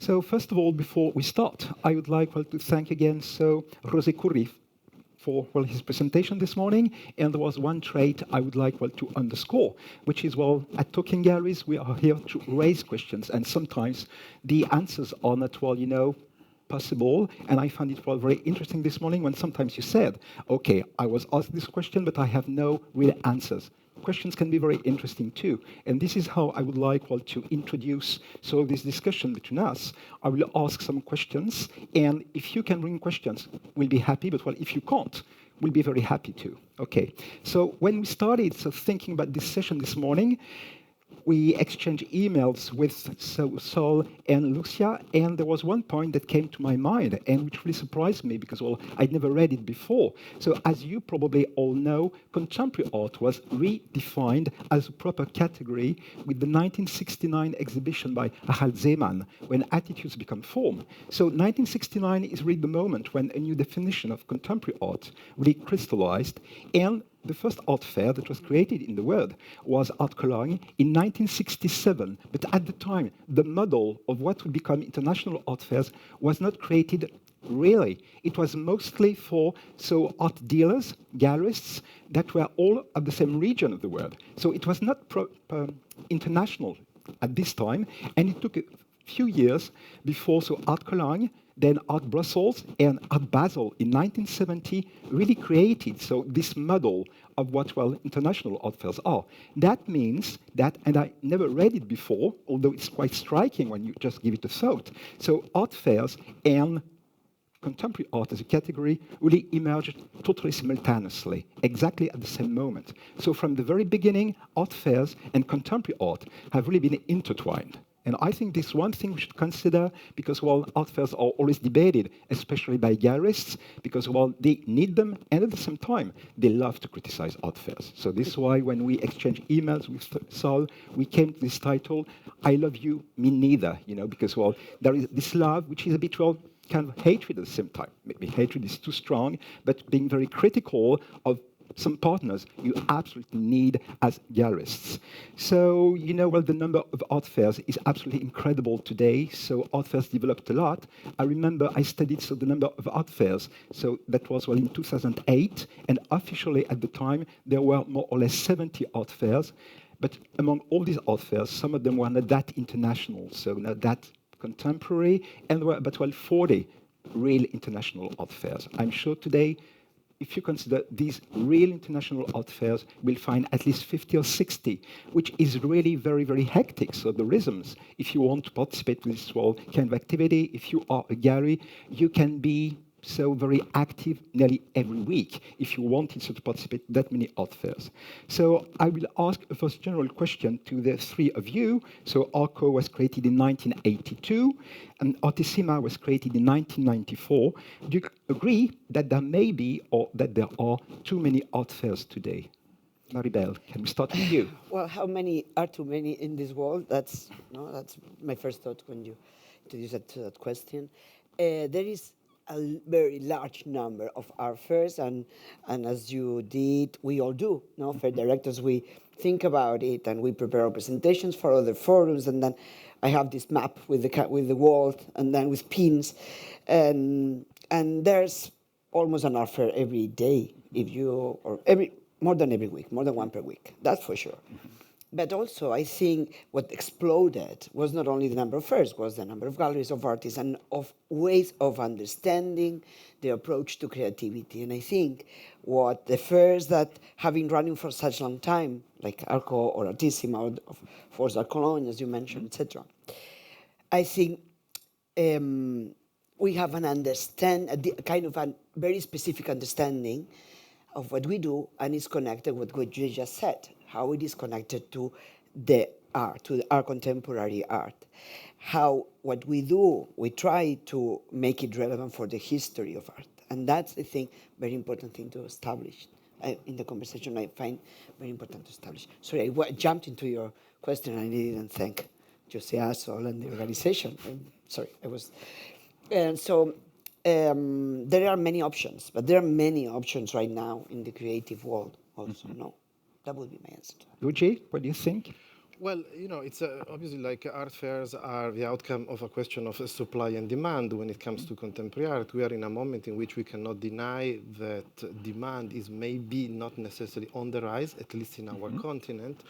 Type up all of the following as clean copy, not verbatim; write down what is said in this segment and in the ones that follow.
So first of all, before we start, I would like to thank again José Curry for his presentation this morning. And there was one trait I would like to underscore, which is at Talking Galleries we are here to raise questions, and sometimes the answers are not possible. And I found it very interesting this morning when sometimes you said, "Okay, I was asked this question, but I have no real answers." Questions can be very interesting too. And this is how I would like to introduce this discussion between us. I will ask some questions, and if you can bring questions, we'll be happy, but if you can't, we'll be very happy too. Okay, so when we started thinking about this session this morning, we exchanged emails with Sol and Lucia, and there was one point that came to my mind, and which really surprised me because, I'd never read it before. So, as you probably all know, contemporary art was redefined as a proper category with the 1969 exhibition by Harald Zeeman, When Attitudes Become Form. So, 1969 is really the moment when a new definition of contemporary art really crystallized, and the first art fair that was created in the world was Art Cologne in 1967. But at the time, the model of what would become international art fairs was not created really. It was mostly for art dealers, gallerists, that were all of the same region of the world. So it was not international at this time, and it took a few years before Art Cologne, then Art Brussels and Art Basel in 1970 really created this model of what international art fairs are. That means that, and I never read it before, although it's quite striking when you just give it a thought. So art fairs and contemporary art as a category really emerged totally simultaneously, exactly at the same moment. So from the very beginning, art fairs and contemporary art have really been intertwined. And I think this is one thing we should consider because, art fairs are always debated, especially by gallerists, because, they need them, and at the same time, they love to criticize art fairs. So this is why when we exchange emails with Sol, we came to this title, I love you, me neither, because, there is this love, which is a bit, kind of hatred at the same time. Maybe hatred is too strong, but being very critical of some partners you absolutely need as gallerists. So, the number of art fairs is absolutely incredible today. So art fairs developed a lot. I remember I studied the number of art fairs. So that was, in 2008. And officially at the time, there were more or less 70 art fairs. But among all these art fairs, some of them were not that international, so not that contemporary, and there were about 40 real international art fairs. I'm sure today, if you consider these real international art fairs, we'll find at least 50 or 60, which is really very, very hectic. So the rhythms, if you want to participate in this kind of activity, if you are a gallery, you can be very active nearly every week if you wanted to participate in that many art fairs. So I will ask a first general question to the three of you. So ARCO was created in 1982, and Artissima was created in 1994. Do you agree that there may be or that there are too many art fairs today? Maribel, can we start with you? Well, how many are too many in this world? That's my first thought when you introduced that question. There is a very large number of art fairs, and as you did, we all do. Fair directors, we think about it and we prepare our presentations for other forums, and then I have this map with the world, and then with pins, and there's almost an art fair every day, more than every week, more than one per week. That's for sure. But also, I think what exploded was not only the number of fairs, was the number of galleries, of artists, and of ways of understanding the approach to creativity. And I think what the fairs that have been running for such a long time, like ARCO or Artissima, or of course Art Cologne, as you mentioned, etc., I think we have a kind of a very specific understanding of what we do, and it's connected with what you just said, how it is connected to the art, to our contemporary art. How what we do, we try to make it relevant for the history of art. And that's, I think, very important thing to establish. In the conversation, I find very important to establish. Sorry, I jumped into your question, and I didn't thank José Sol and the organization. Sorry, I was... And so there are many options, but there are many options right now in the creative world also, no? That would be my answer. Luigi, what do you think? Well, it's obviously like art fairs are the outcome of a question of supply and demand when it comes to contemporary art. We are in a moment in which we cannot deny that demand is maybe not necessarily on the rise, at least in our continent.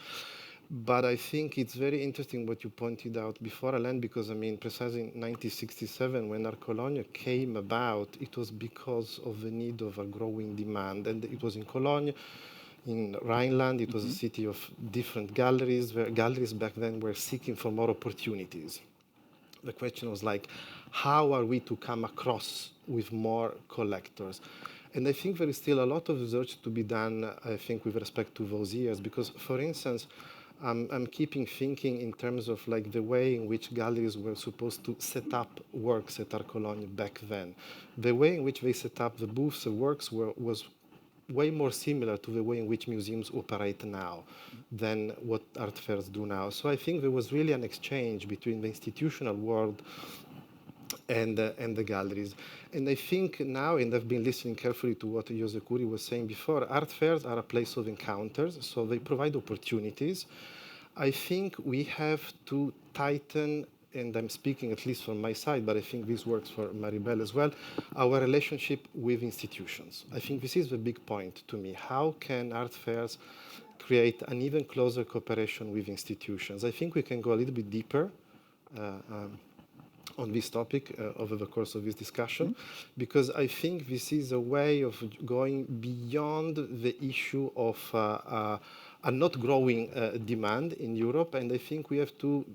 But I think it's very interesting what you pointed out before, Alain, because precisely in 1967, when Art Cologne came about, it was because of the need of a growing demand. And it was in Cologne, in Rhineland. It was a city of different galleries, where galleries back then were seeking for more opportunities. The question was like, how are we to come across with more collectors? And I think there is still a lot of research to be done, I think, with respect to those years, because, for instance, I'm keeping thinking in terms of like the way in which galleries were supposed to set up works at Art Cologne back then. The way in which they set up the booths of works was way more similar to the way in which museums operate now than what art fairs do now. So I think there was really an exchange between the institutional world and the galleries. And I think now, and I've been listening carefully to what Jose Curi was saying before, art fairs are a place of encounters, so they provide opportunities. I think we have to tighten, and I'm speaking at least from my side, but I think this works for Maribel as well, our relationship with institutions. I think this is the big point to me. How can art fairs create an even closer cooperation with institutions? I think we can go a little bit deeper on this topic over the course of this discussion, because I think this is a way of going beyond the issue of a not growing demand in Europe, and I think we have to,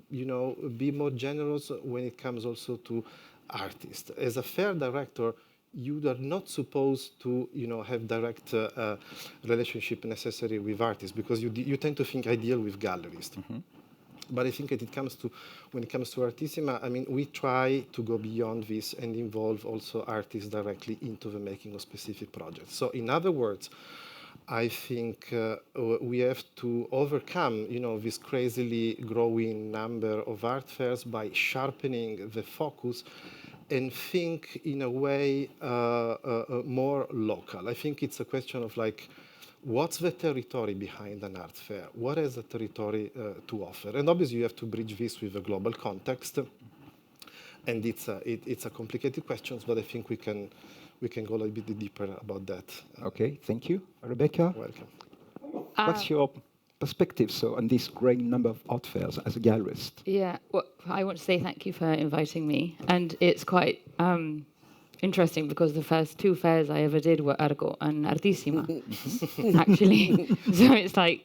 be more generous when it comes also to artists. As a fair director, you are not supposed to, have direct relationship necessary with artists, because you tend to think I deal with galleries. But I think when it comes to Artissima, we try to go beyond this and involve also artists directly into the making of specific projects. So in other words, I think we have to overcome, this crazily growing number of art fairs by sharpening the focus and think in a way more local. I think it's a question of like, what's the territory behind an art fair? What has the territory to offer? And obviously you have to bridge this with a global context. And it's a complicated question, but I think we can go a little bit deeper about that. Okay, thank you. Rebecca? Welcome. What's your perspective on this growing number of art fairs as a gallerist? Yeah, well, I want to say thank you for inviting me. And it's quite interesting because the first two fairs I ever did were ARCO and Artissima, actually. So it's like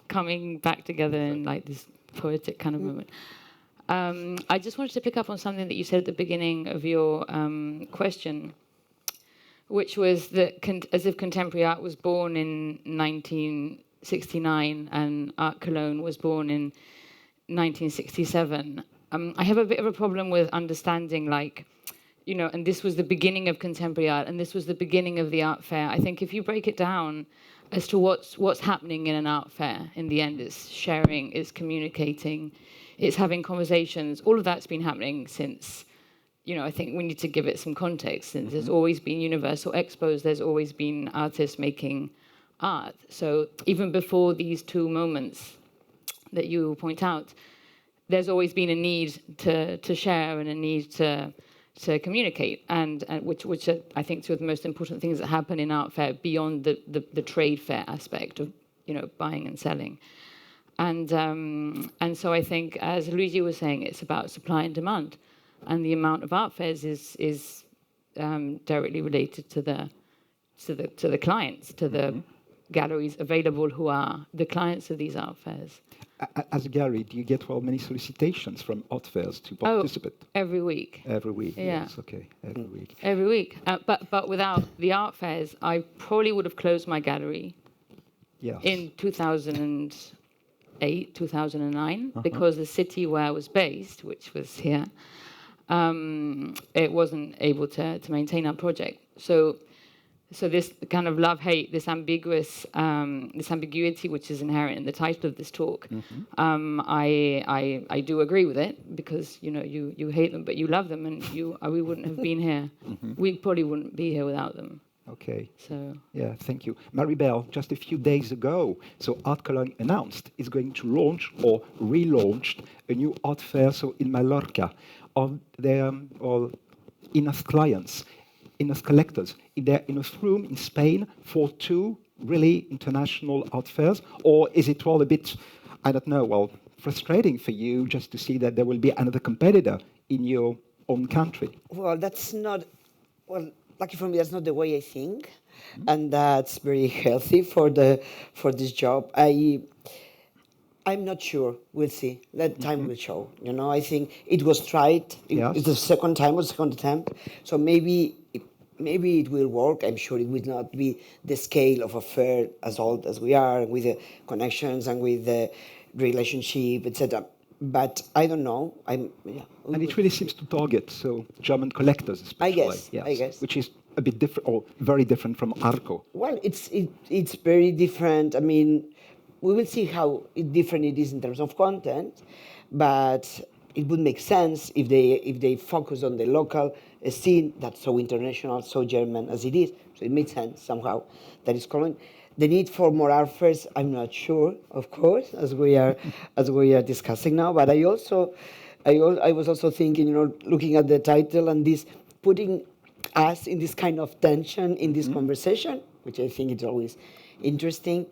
coming back together in like this poetic kind of moment. I just wanted to pick up on something that you said at the beginning of your question, which was that as if contemporary art was born in 1969 and Art Cologne was born in 1967. I have a bit of a problem with understanding like, and this was the beginning of contemporary art, and this was the beginning of the art fair. I think if you break it down as to what's happening in an art fair, in the end, it's sharing, it's communicating, it's having conversations. All of that's been happening since, I think we need to give it some context. Since there's always been universal expos, there's always been artists making art. So even before these two moments that you point out, there's always been a need to share and a need to communicate, and which are, I think, two of the most important things that happen in art fair beyond the trade fair aspect of buying and selling, and so I think, as Luigi was saying, it's about supply and demand, and the amount of art fairs is directly related to the clients, to the galleries available who are the clients of these art fairs. As a gallery, do you get many solicitations from art fairs to participate? Every week. Every week, yeah. Yes, okay, every week. Every week. But without the art fairs, I probably would have closed my gallery in 2008, 2009, because the city where I was based, which was here, it wasn't able to maintain our project. So this kind of love-hate, this ambiguity, which is inherent in the title of this talk, I do agree with it, because you hate them, but you love them, and we wouldn't have been here. We probably wouldn't be here without them. Okay. So Yeah, thank you. Maribel, just a few days ago, so Art Cologne announced it's going to launch or relaunched a new art fair so in Mallorca of their enough clients, enough collectors in their enough room in Spain for two really international art fairs? Or is it all a bit, I don't know, well, frustrating for you just to see that there will be another competitor in your own country? Well, that's not, well, lucky for me, that's not the way I think. And that's very healthy for this job. I'm not sure. We'll see. Let time will show. You know, I think it was tried. Yes. It's the second time or second attempt. So maybe it will work. I'm sure it will not be the scale of a fair as old as we are, with the connections and with the relationship, etc. But I don't know. And it really seems to target so German collectors, especially. I guess. Which is a bit different or very different from ARCO. Well, it's very different. I mean, we will see how different it is in terms of content, but it would make sense if they focus on the local scene that's so international, so German as it is. So it makes sense somehow that it's calling. The need for more art fairs, I'm not sure, of course, as we are discussing now. But I was also thinking, you know, looking at the title and this, putting us in this kind of tension in this conversation, which I think is always interesting.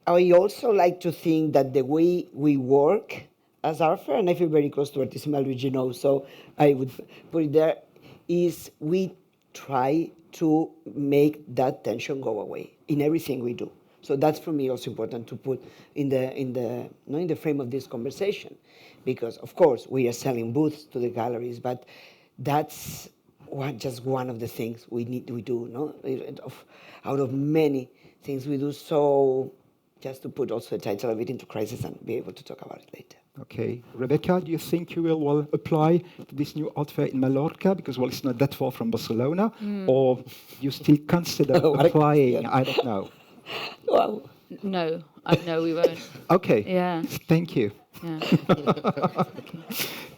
I also like to think that the way we work as art fair, and I feel very close to Artissima, Luigi knows, so I would put it there, is we try to make that tension go away in everything we do. So that's for me also important to put in the frame of this conversation, because of course we are selling booths to the galleries, but that's just one of the things we do, no? Out of many things we do. So just to put also the title of it into crisis and be able to talk about it later. Okay. Rebecca, do you think you will apply to this new art fair in Mallorca? Because, well, it's not that far from Barcelona. Or you still consider applying? I don't know. Well, no, no, we won't. Okay. Yeah. Thank you. Yeah.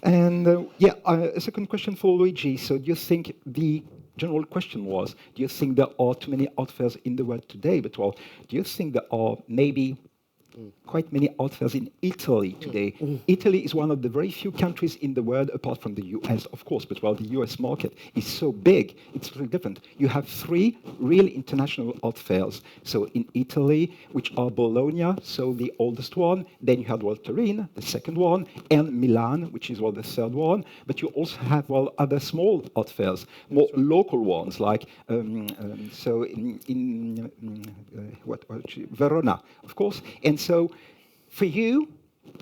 And a second question for Luigi. So do you think the general question was, do you think there are too many art fairs in the world today? But, well, do you think there are maybe quite many art fairs in Italy today? Italy is one of the very few countries in the world, apart from the US, of course, but while the US market is so big, it's really different. You have 3 real international art fairs. So in Italy, which are Bologna, so the oldest one, then you have Turin, the second one, and Milan, which is the third one. But you also have other small art fairs, more local ones, like Verona, of course. And so, for you,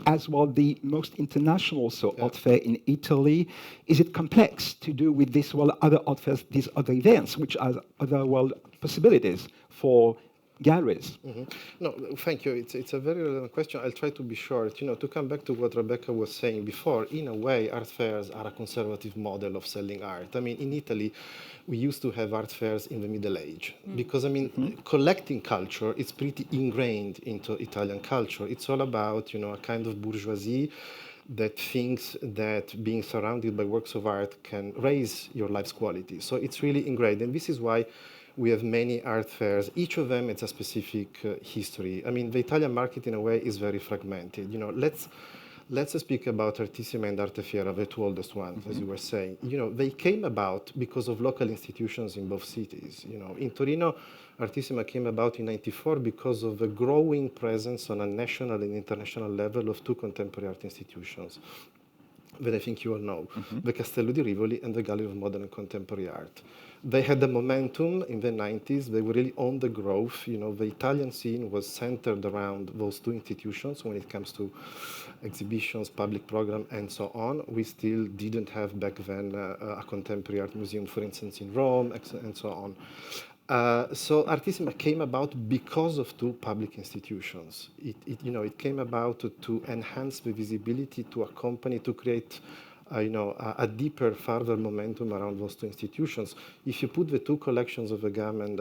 as the most international art fair in Italy, is it complex to do with this other art fairs, these other events, which are other possibilities for galleries? No, thank you. It's a very relevant question. I'll try to be short. You know, to come back to what Rebecca was saying before, in a way, art fairs are a conservative model of selling art. I mean, in Italy, we used to have art fairs in the Middle Age because, I mean, collecting culture is pretty ingrained into Italian culture. It's all about, you know, a kind of bourgeoisie that thinks that being surrounded by works of art can raise your life's quality. So it's really ingrained. And this is why we have many art fairs. Each of them has a specific history. I mean, the Italian market, in a way, is very fragmented. You know, let's speak about Artissima and Arte Fiera, the 2 oldest ones, as you were saying. You know, they came about because of local institutions in both cities. You know, in Torino, Artissima came about in '94 because of the growing presence on a national and international level of 2 contemporary art institutions that I think you all know, the Castello di Rivoli and the Gallery of Modern and Contemporary Art. They had the momentum in the 90s. They were really on the growth. You know, the Italian scene was centered around those 2 institutions when it comes to exhibitions, public program, and so on. We still didn't have back then a contemporary art museum, for instance, in Rome, and so on. So Artissima came about because of 2 public institutions. It came about to enhance the visibility, to accompany, to create a deeper, further momentum around those 2 institutions. If you put the 2 collections of the GAM and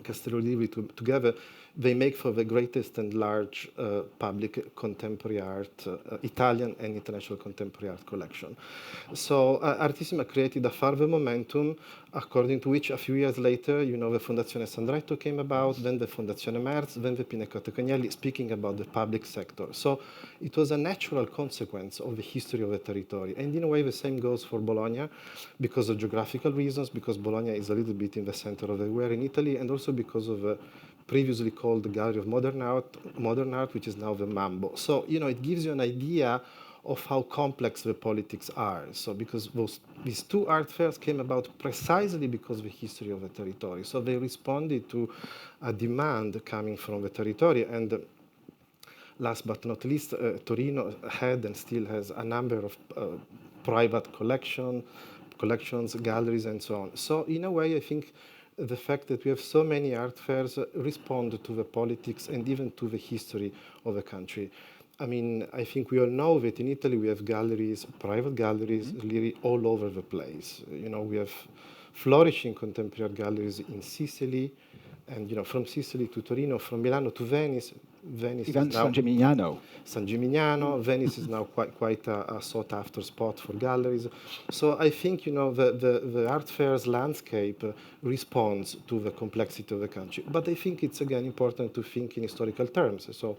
Castello di Rivoli together, they make for the greatest and large public contemporary art, Italian and international contemporary art collection. So Artissima created a further momentum, according to which a few years later, the Fondazione Sandretto came about, then the Fondazione Merz, then the Pinacoteca Agnelli, speaking about the public sector. So it was a natural consequence of the history of the territory. And in a way, the same goes for Bologna, because of geographical reasons, because Bologna is a little bit in the center of the square in Italy, and also because of previously called the Gallery of Modern Art, which is now the Mambo. So, it gives you an idea of how complex the politics are. So because these two art fairs came about precisely because of the history of the territory. So they responded to a demand coming from the territory. And last but not least, Torino had and still has a number of private collections, galleries, and so on. So in a way, I think the fact that we have so many art fairs respond to the politics and even to the history of the country. I mean, I think we all know that in Italy we have galleries, private galleries, really all over the place. We have flourishing contemporary galleries in Sicily, and from Sicily to Torino, from Milano to Venice. Even San Gimignano. San Gimignano. Venice is now quite a sought-after spot for galleries. So I think the art fairs landscape responds to the complexity of the country. But I think it's again important to think in historical terms. So.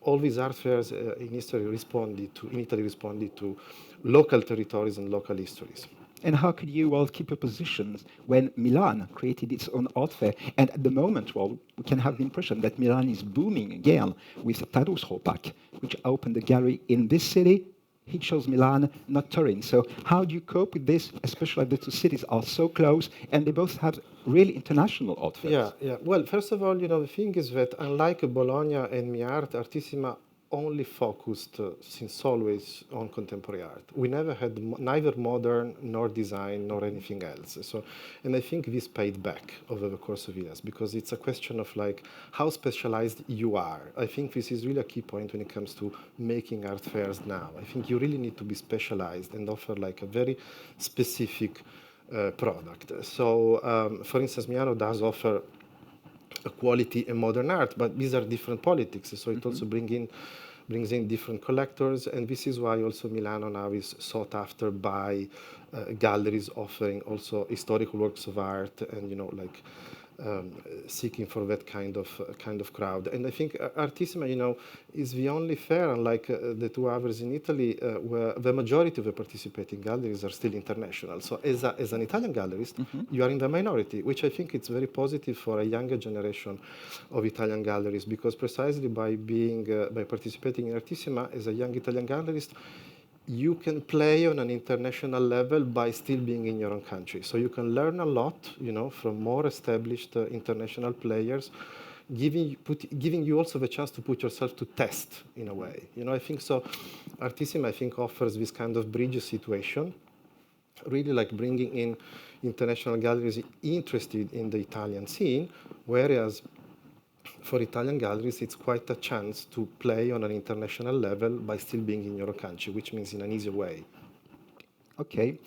All these art fairs in Italy responded to local territories and local histories. And how could you all keep your positions when Milan created its own art fair? And at the moment, we can have the impression that Milan is booming again with Tadeusz Ropak, which opened a gallery in this city. He chose Milan, not Turin. So how do you cope with this, especially the two cities are so close and they both have really international art fairs? Yeah. Well, first of all, the thing is that unlike Bologna and MIART, Artissima only focused since always on contemporary art. We never had neither modern nor design nor anything else. So, and I think this paid back over the course of years because it's a question of how specialized you are. I think this is really a key point when it comes to making art fairs now. I think you really need to be specialized and offer a very specific product. So, for instance, Milano does offer quality and modern art, but these are different politics. So it also brings in different collectors, and this is why also Milano now is sought after by galleries offering also historical works of art and seeking for that kind of crowd. And I think Artissima, is the only fair, unlike the two others in Italy, where the majority of the participating galleries are still international. So as an Italian gallerist, you are in the minority, which I think it's very positive for a younger generation of Italian galleries, because precisely by participating in Artissima as a young Italian gallerist, you can play on an international level by still being in your own country. So you can learn a lot, from more established international players, giving you also the chance to put yourself to test in a way. I think so. Artissima, I think, offers this kind of bridge situation, really bringing in international galleries interested in the Italian scene, whereas for Italian galleries, it's quite a chance to play on an international level by still being in your country, which means in an easier way. Okay,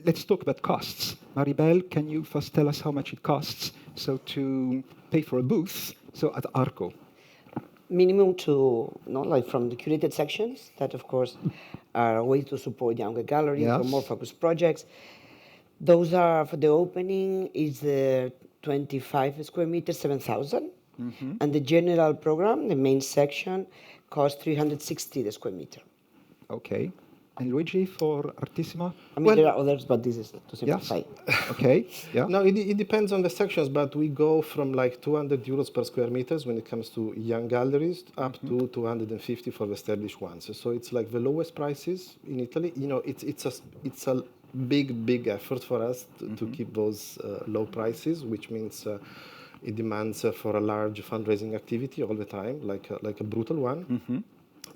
let's talk about costs. Maribel, can you first tell us how much it costs to pay for a booth, at ARCO? Minimum to, from the curated sections, that of course are a way to support younger galleries or more focused projects. Those are, for the opening, is 25 square meters, 7,000. And the general program, the main section, costs 360 the square meter. Okay. And Luigi, for Artissima? There are others, but this is to simplify. Yes. Okay. Yeah. No, it depends on the sections, but we go from 200 euros per square meters when it comes to young galleries up to 250 for the established ones. So it's the lowest prices in Italy. It's a big effort for us to keep those low prices, which means it demands for a large fundraising activity all the time, like a brutal one.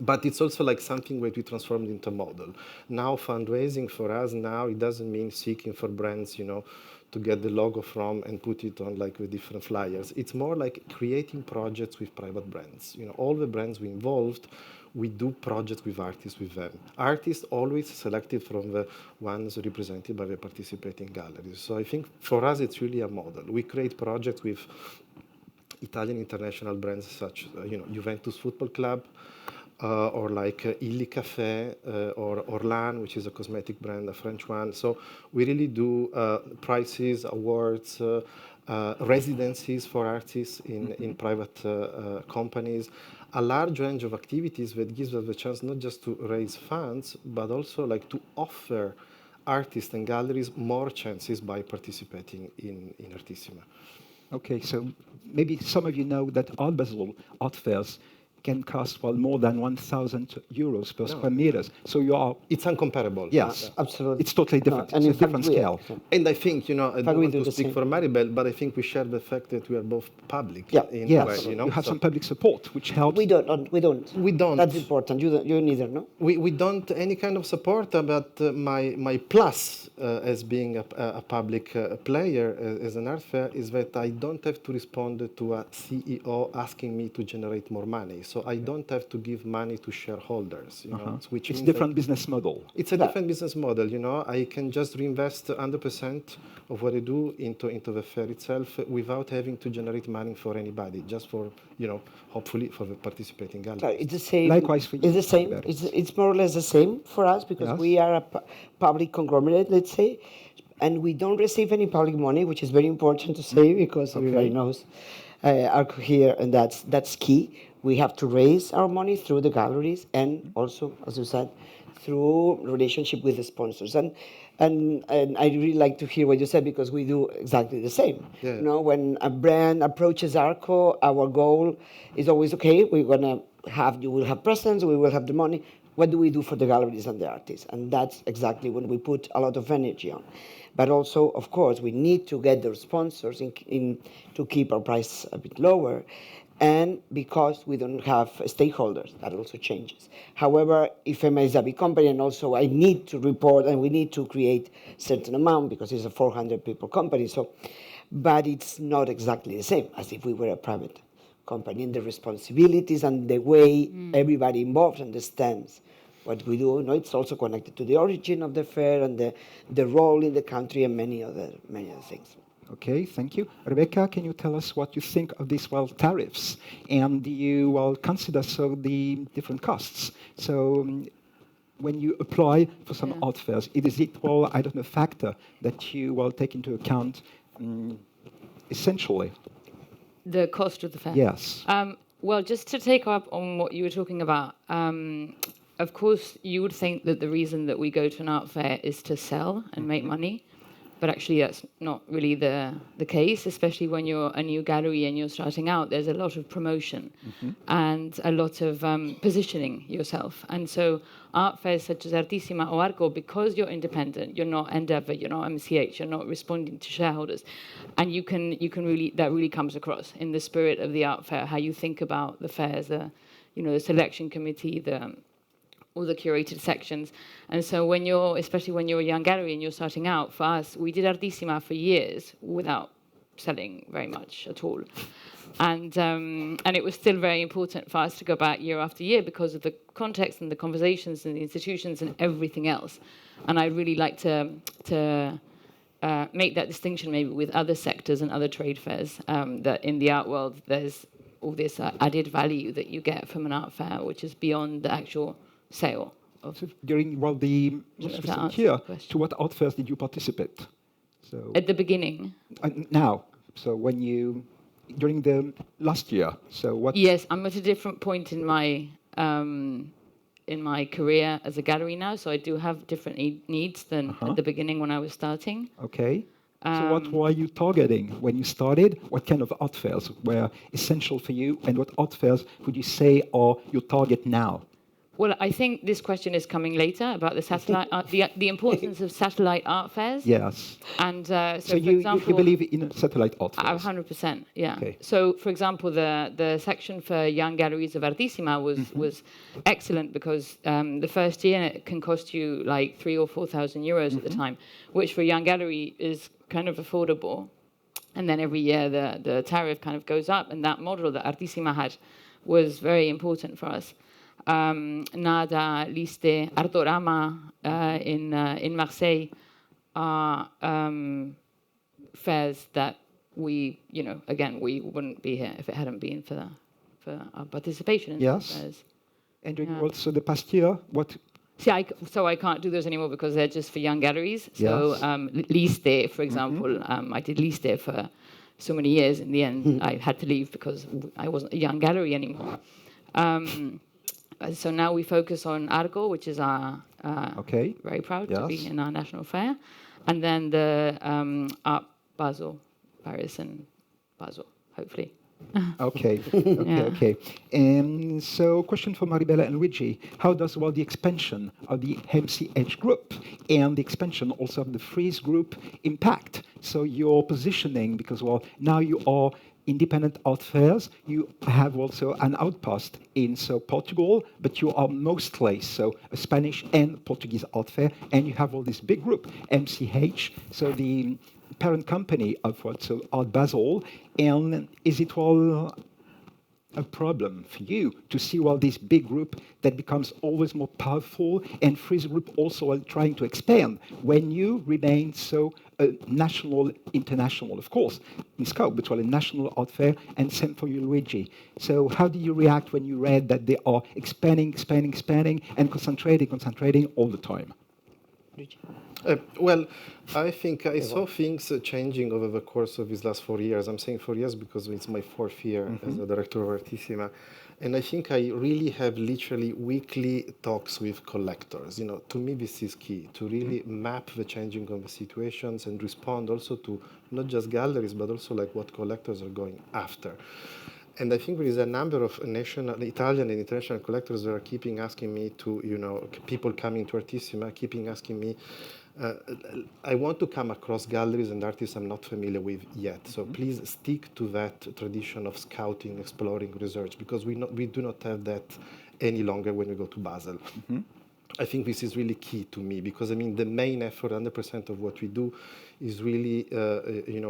But it's also something that we transformed into a model. Now fundraising for us it doesn't mean seeking for brands, to get the logo from and put it on the different flyers. It's more creating projects with private brands. All the brands we involved, we do projects with artists with them. Artists always selected from the ones represented by the participating galleries. So I think for us it's really a model. We create projects with Italian international brands such, Juventus Football Club, or like Illy Café, or Orlan, which is a cosmetic brand, a French one. So we really do prizes, awards, residencies for artists in private companies, a large range of activities that gives us the chance not just to raise funds, but also like to offer artists and galleries more chances by participating in Artissima. Okay, so maybe some of you know that Art Basel art fairs can cost more than 1,000 euros per square meters. So you are... It's incomparable. Yes. Absolutely. It's totally different. No, and it's a different scale. And I think, I don't want to speak same. for Maribel, but I think we share the fact that we are both public. Yeah. In Yes, a way, you have some public support, which helps. We don't. We don't. That's important. You neither, no? We don't any kind of support, but my plus as being a public player as an art fair is that I don't have to respond to a CEO asking me to generate more money. So I don't have to give money to shareholders. Which it's means different business model. It's a different business model. I can just reinvest 100% of what I do into the fair itself without having to generate money for anybody, just for hopefully for the participating gallery. It's the same. Likewise for you. It's the same. It's more or less the same for us because we are a public conglomerate, let's say, and we don't receive any public money, which is very important to say because everybody knows ARCO here, and that's key. We have to raise our money through the galleries and also, as you said, through relationship with the sponsors. And I really like to hear what you said because we do exactly the same. Yeah. When a brand approaches ARCO, our goal is always, okay, you will have presence, we will have the money. What do we do for the galleries and the artists? And that's exactly when we put a lot of energy on. But also, of course, we need to get the sponsors to keep our price a bit lower. And because we don't have stakeholders, that also changes. However, if EMA is a big company and also I need to report and we need to create a certain amount because it's a 400 people company, but it's not exactly the same as if we were a private company. And the responsibilities and the way everybody involved understands what we do, it's also connected to the origin of the fair and the role in the country and many other things. Okay, thank you. Rebecca, can you tell us what you think of these tariffs? And you consider the different costs. So when you apply for some art fairs, is it factor that you take into account essentially? The cost of the fair? Yes. Well, just to take up on what you were talking about, of course, you would think that the reason that we go to an art fair is to sell and make money. But actually, that's not really the case, especially when you're a new gallery and you're starting out. There's a lot of promotion and a lot of positioning yourself. And so art fairs such as Artissima or ARCO, because you're independent, you're not Endeavour, you're not MCH, you're not responding to shareholders. And you can really, that really comes across in the spirit of the art fair, how you think about the fairs, the selection committee, all the curated sections. And so especially when you're a young gallery and you're starting out, for us, we did Artissima for years without selling very much at all. And it was still very important for us to go back year after year because of the context and the conversations and the institutions and everything else. And I really like to make that distinction maybe with other sectors and other trade fairs, that in the art world, there's all this added value that you get from an art fair, which is beyond the actual sale. So during the most recent year, to what art fairs did you participate? So at the beginning. Now, so during the last year, so what? Yes, I'm at a different point in my career as a gallery now, so I do have different needs than at the beginning when I was starting. Okay. So what were you targeting when you started? What kind of art fairs were essential for you, and what art fairs would you say are your target now? Well, I think this question is coming later about the satellite art, the importance of satellite art fairs. Yes. And so for example, you believe in satellite art fairs? 100%, yeah. Okay. So, for example, the section for young galleries of Artissima was excellent because the first year it can cost you like 3,000 or 4,000 euros at the time, which for a young gallery is kind of affordable. And then every year the tariff kind of goes up, and that model that Artissima had was very important for us. Nada, Liste, Artorama in Marseille are fairs that we, again, we wouldn't be here if it hadn't been for our participation in Yes. the fairs. And during Yeah. also the past year, what? See, I can't do those anymore because they're just for young galleries. So Yes. Liste, for example, I did Liste for so many years. In the end, I had to leave because I wasn't a young gallery anymore. So now we focus on ARCO, which is our Okay. very proud to be Yes. in our national fair, and then the Art Basel, Paris and Basel, hopefully. Okay, Yeah. okay. And so, question for Maribel and Luigi: how does the expansion of the MCH group and the expansion also of the Freeze group impact? So your positioning, because now you are independent art fairs. You have also an outpost in Portugal, but you are mostly a Spanish and Portuguese art fair, and you have all this big group MCH. So the parent company of Art Basel, and is it all a problem for you to see this big group that becomes always more powerful, and Freeze Group also trying to expand when you remain national, international, of course, in scope, but a national art fair, and same for you, Luigi. So how did you react when you read that they are expanding, and concentrating all the time? Well, I think I saw things changing over the course of these last 4 years. I'm saying 4 years because it's my 4th year as a director of Artissima. And I think I really have literally weekly talks with collectors. To me, this is key, to really map the changing of the situations and respond also to not just galleries, but also what collectors are going after. And I think there is a number of national, Italian and international collectors that are keeping asking me to, people coming to Artissima, keeping asking me, I want to come across galleries and artists I'm not familiar with yet. So please stick to that tradition of scouting, exploring, research, because we do not have that any longer when we go to Basel. I think this is really key to me because, the main effort, 100% of what we do is really,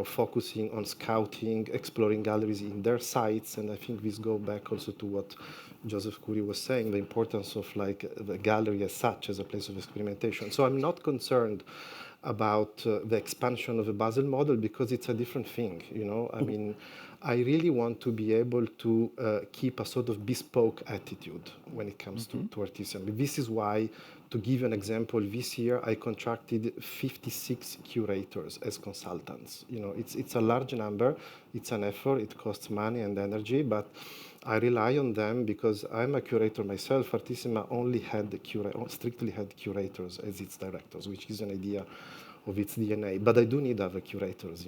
focusing on scouting, exploring galleries in their sites. And I think this goes back also to what Joseph Curie was saying, the importance of the gallery as such, as a place of experimentation. So I'm not concerned about the expansion of the Basel model because it's a different thing, I really want to be able to keep a sort of bespoke attitude when it comes to Artissima. This is why, to give you an example, this year I contracted 56 curators as consultants. It's a large number, it's an effort, it costs money and energy, but I rely on them because I'm a curator myself. Artissima strictly had curators as its directors, which is an idea of its DNA. But I do need other curators,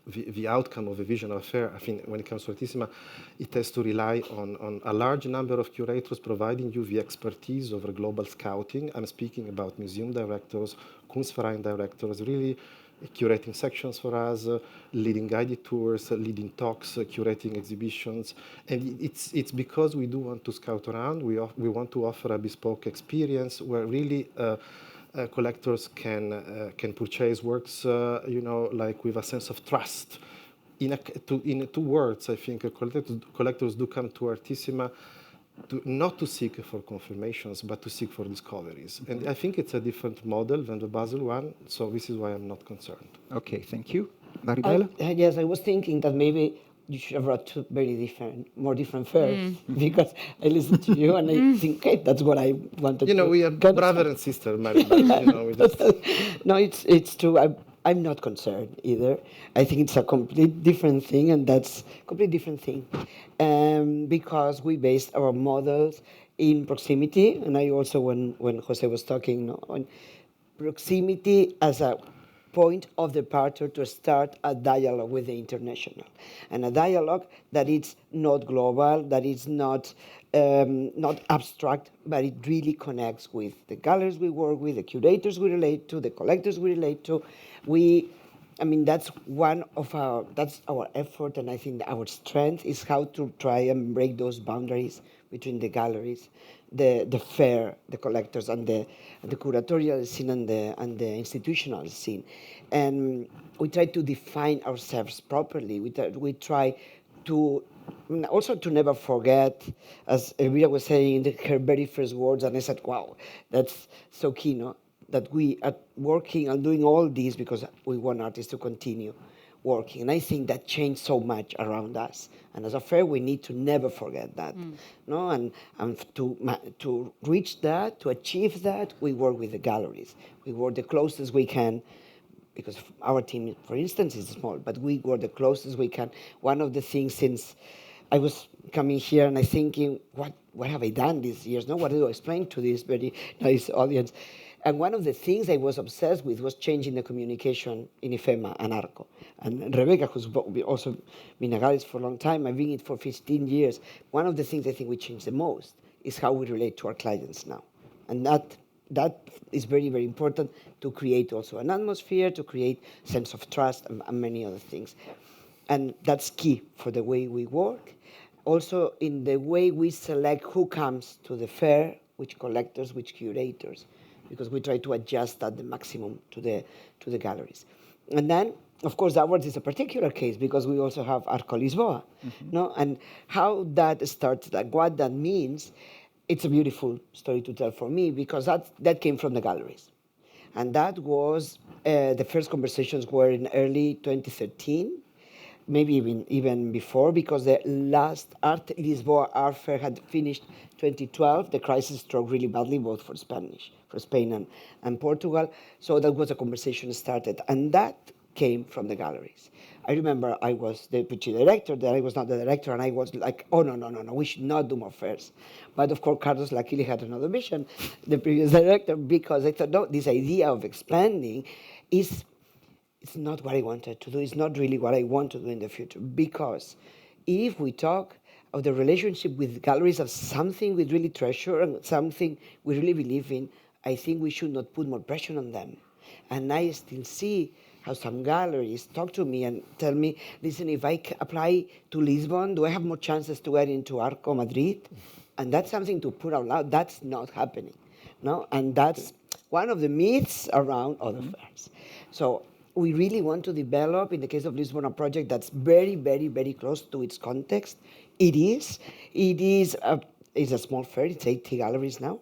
The outcome of a vision of a fair, I think, when it comes to Artissima, it has to rely on a large number of curators providing you the expertise of global scouting. I'm speaking about museum directors, Kunstverein directors, really curating sections for us, leading guided tours, leading talks, curating exhibitions. And it's because we do want to scout around. We want to offer a bespoke experience where really collectors can purchase works, with a sense of trust. In 2 words, I think collectors do come to Artissima not to seek for confirmations, but to seek for discoveries. And I think it's a different model than the Basel one, so this is why I'm not concerned. Okay, thank you. Maribel? Yes, I was thinking that maybe you should have brought 2 more different fairs, because I listened to you and I think, okay, that's what I wanted to. We are brother and sister, Maribel. No, it's true. I'm not concerned either. I think it's a complete different thing, and that's a complete different thing, because we based our models in proximity, and I also, when Jose was talking, on proximity as a point of departure to start a dialogue with the international, and a dialogue that is not global, that is not abstract, but it really connects with the galleries we work with, the curators we relate to, the collectors we relate to. That's that's our effort, and I think our strength is how to try and break those boundaries between the galleries, the fair, the collectors, and the curatorial scene and the institutional scene. And we try to define ourselves properly. We try to also to never forget, as Elvira was saying in her very first words, and I said, wow, that's so key, that we are working and doing all this because we want artists to continue working. And I think that changed so much around us. And as a fair, we need to never forget that. No? And to reach that, to achieve that, we work with the galleries. We work the closest we can, because our team, for instance, is small, but we work the closest we can. One of the things, since I was coming here and I thinking, what have I done these years? No, what do I explain to this very nice audience? And one of the things I was obsessed with was changing the communication in IFEMA and ARCO. And Rebeca, who's also been a gallerist for a long time, I've been in it for 15 years. One of the things I think we changed the most is how we relate to our clients now. And that is very, very important to create also an atmosphere, to create a sense of trust and many other things. And that's key for the way we work. Also, in the way we select who comes to the fair, which collectors, which curators, because we try to adjust at the maximum to the galleries. And then, of course, ours is a particular case because we also have ARCO Lisboa, no? And how that starts, like what that means, it's a beautiful story to tell for me because that came from the galleries. And that was, the first conversations were in early 2013, maybe even before, because the last Art Lisboa art fair had finished 2012. The crisis struck really badly, both for Spain and Portugal. So that was a conversation started, and that came from the galleries. I remember I was the deputy director, then I was not the director, and I was like, oh, no, we should not do more fairs. But of course, Carlos luckily had another vision, the previous director, because I thought, no, this idea of expanding it's not what I wanted to do. It's not really what I want to do in the future. Because if we talk of the relationship with galleries as something we really treasure and something we really believe in, I think we should not put more pressure on them. And I still see how some galleries talk to me and tell me, listen, if I apply to Lisbon, do I have more chances to get into ARCO Madrid? And that's something to put out loud. That's not happening. No? And that's one of the myths around other fairs. So we really want to develop, in the case of Lisbon, a project that's very, very, very close to its context. It is a small fair. It's 80 galleries now,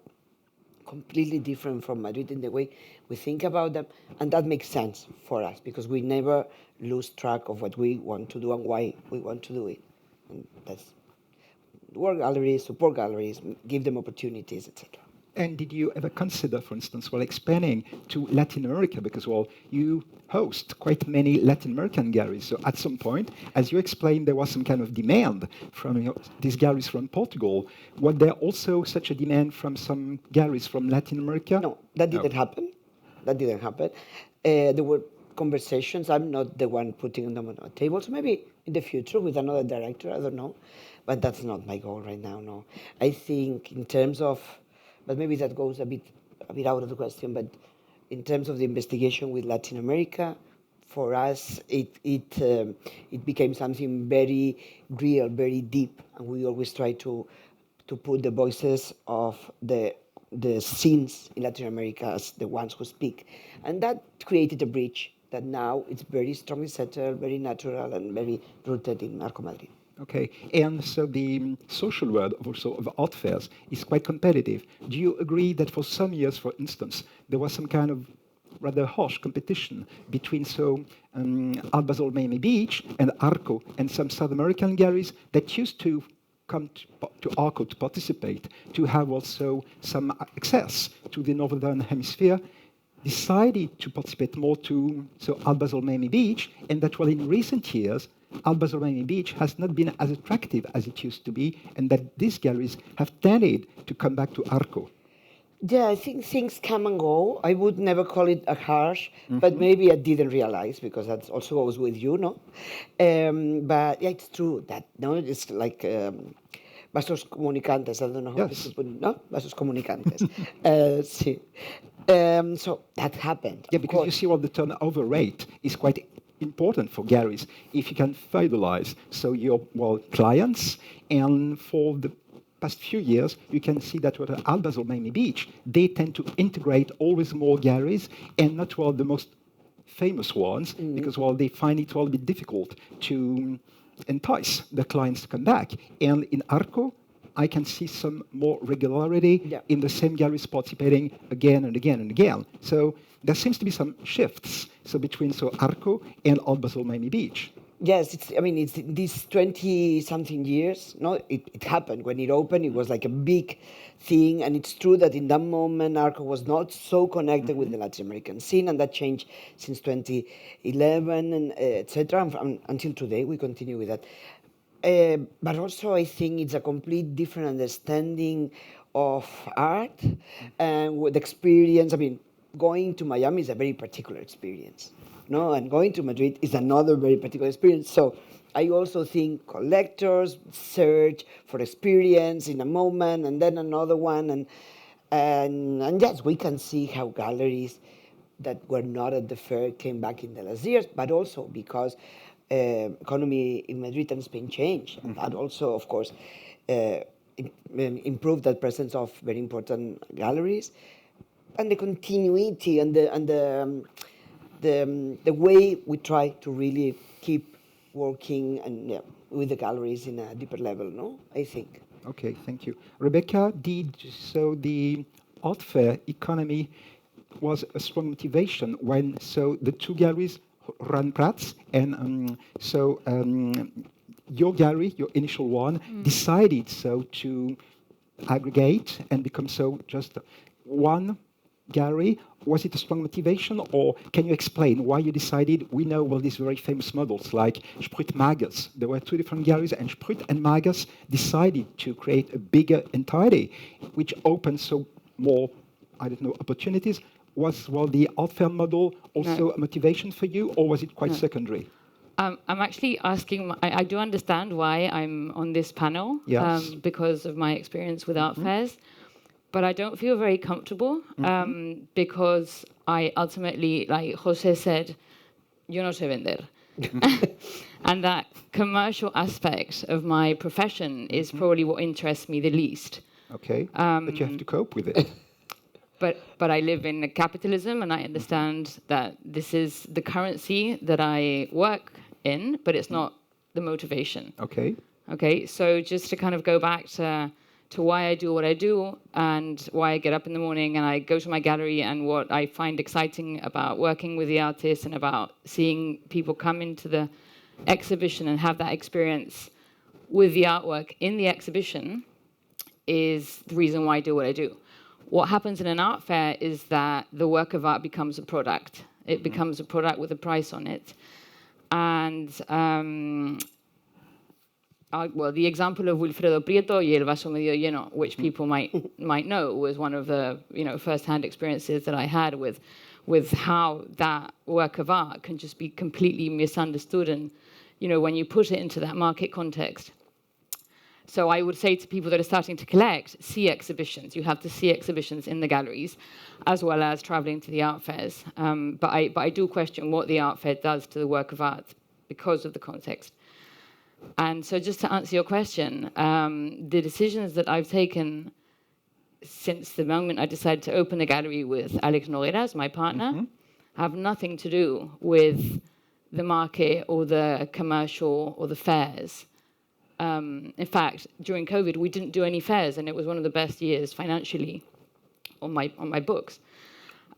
completely different from Madrid in the way we think about them, and that makes sense for us because we never lose track of what we want to do and why we want to do it. And that's work galleries, support galleries, give them opportunities, etc. And did you ever consider, for instance, expanding to Latin America? Because, you host quite many Latin American galleries. So at some point, as you explained, there was some kind of demand from these galleries from Portugal. Was there also such a demand from some galleries from Latin America? No, that didn't happen. That didn't happen. There were conversations. I'm not the one putting them on a table. So maybe in the future with another director, I don't know. But that's not my goal right now, no. I think in terms of, but maybe that goes a bit out of the question, but in terms of the investigation with Latin America, for us, it became something very real, very deep, and we always try to put the voices of the scenes in Latin America as the ones who speak. And that created a bridge that now it's very strongly settled, very natural, and very rooted in ARCO Madrid. Okay, and so the social world also of art fairs is quite competitive. Do you agree that for some years, for instance, there was some kind of rather harsh competition between Art Basel Miami Beach and ARCO and some South American galleries that used to come to ARCO to participate, to have also some access to the Northern Hemisphere, decided to participate more to Art Basel Miami Beach, and that in recent years, Art Basel Miami Beach has not been as attractive as it used to be, and that these galleries have tended to come back to ARCO. Yeah, I think things come and go. I would never call it a harsh, but maybe I didn't realize, because that also goes with you, no? But yeah, it's true that, no, it's like vasos comunicantes, I don't know how Yes. to put it, no? Vasos comunicantes. Sí. So that happened. Yeah, because you see the turnover rate is quite important for galleries if you can fidelize your clients, and for the past few years you can see that with Art Basel Miami Beach they tend to integrate always more galleries, and not the most famous ones, because they find it a bit difficult to entice the clients to come back. And in ARCO I can see some more regularity Yeah. in the same galleries participating again and again and again. So there seems to be some shifts. So between ARCO and Art Basel Miami Beach. Yes, it's these 20-something years. No, it happened. When it opened, it was like a big thing. And it's true that in that moment, ARCO was not so connected with the Latin American scene. And that changed since 2011, and etc. Until today, we continue with that. But also, I think it's a complete different understanding of art and with experience. I mean, going to Miami is a very particular experience. No, and going to Madrid is another very particular experience. So I also think collectors search for experience in a moment and then another one, and yes, we can see how galleries that were not at the fair came back in the last years, but also because economy in Madrid and Spain changed, and that also, of course, improved that presence of very important galleries, and the continuity and the way we try to really keep working and with the galleries in a deeper level, no? I think. Okay, thank you. Rebecca, the art fair economy was a strong motivation when the two galleries ran Prats, and your gallery, your initial one, decided to aggregate and become just one gallery. Was it a strong motivation, or can you explain why you decided? We know these very famous models like Sprüt Magus. There were two different galleries, and Sprüt and Magus decided to create a bigger entity, which opened more, opportunities. Was the art fair model also a motivation for you, or was it quite secondary? I'm actually asking, I do understand why I'm on this panel, Yes. because of my experience with art fairs. But I don't feel very comfortable because I ultimately, like Jose said, yo no sé vender. And that commercial aspect of my profession is probably what interests me the least. Okay, but you have to cope with it. But I live in capitalism, and I understand that this is the currency that I work in, but it's not the motivation. Okay. Okay, so just to kind of go back to why I do what I do and why I get up in the morning and I go to my gallery, and what I find exciting about working with the artists and about seeing people come into the exhibition and have that experience with the artwork in the exhibition is the reason why I do what I do. What happens in an art fair is that the work of art becomes a product. It becomes a product with a price on it. And the example of Wilfredo Prieto y el vaso medio lleno, which people might know, was one of the first-hand experiences that I had with how that work of art can just be completely misunderstood, and when you put it into that market context. So I would say to people that are starting to collect, see exhibitions. You have to see exhibitions in the galleries, as well as traveling to the art fairs. But I do question what the art fair does to the work of art because of the context. And so just to answer your question, the decisions that I've taken since the moment I decided to open the gallery with Alex Nogueras, my partner, have nothing to do with the market or the commercial or the fairs. In fact, during COVID, we didn't do any fairs, and it was one of the best years financially on my books.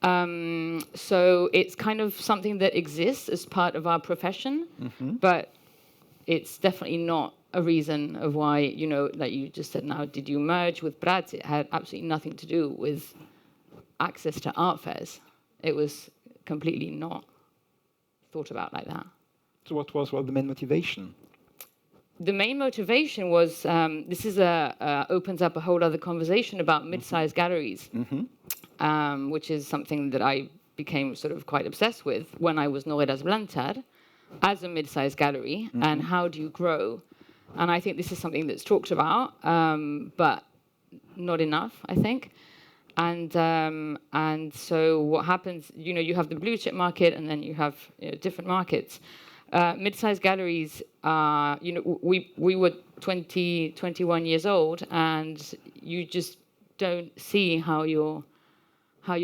So it's kind of something that exists as part of our profession, but it's definitely not a reason of why, like you just said now, did you merge with Prats? It had absolutely nothing to do with access to art fairs. It was completely not thought about like that. So what was the main motivation? The main motivation was, this is opens up a whole other conversation about mid-sized galleries, which is something that I became sort of quite obsessed with when I was Nogueras Blanchard, as a mid-sized gallery, and how do you grow? And I think this is something that's talked about, but not enough, I think. And so what happens, you have the blue chip market, and then you have different markets. Mid-sized galleries are, we were 20, 21 years old, and you just don't see how you're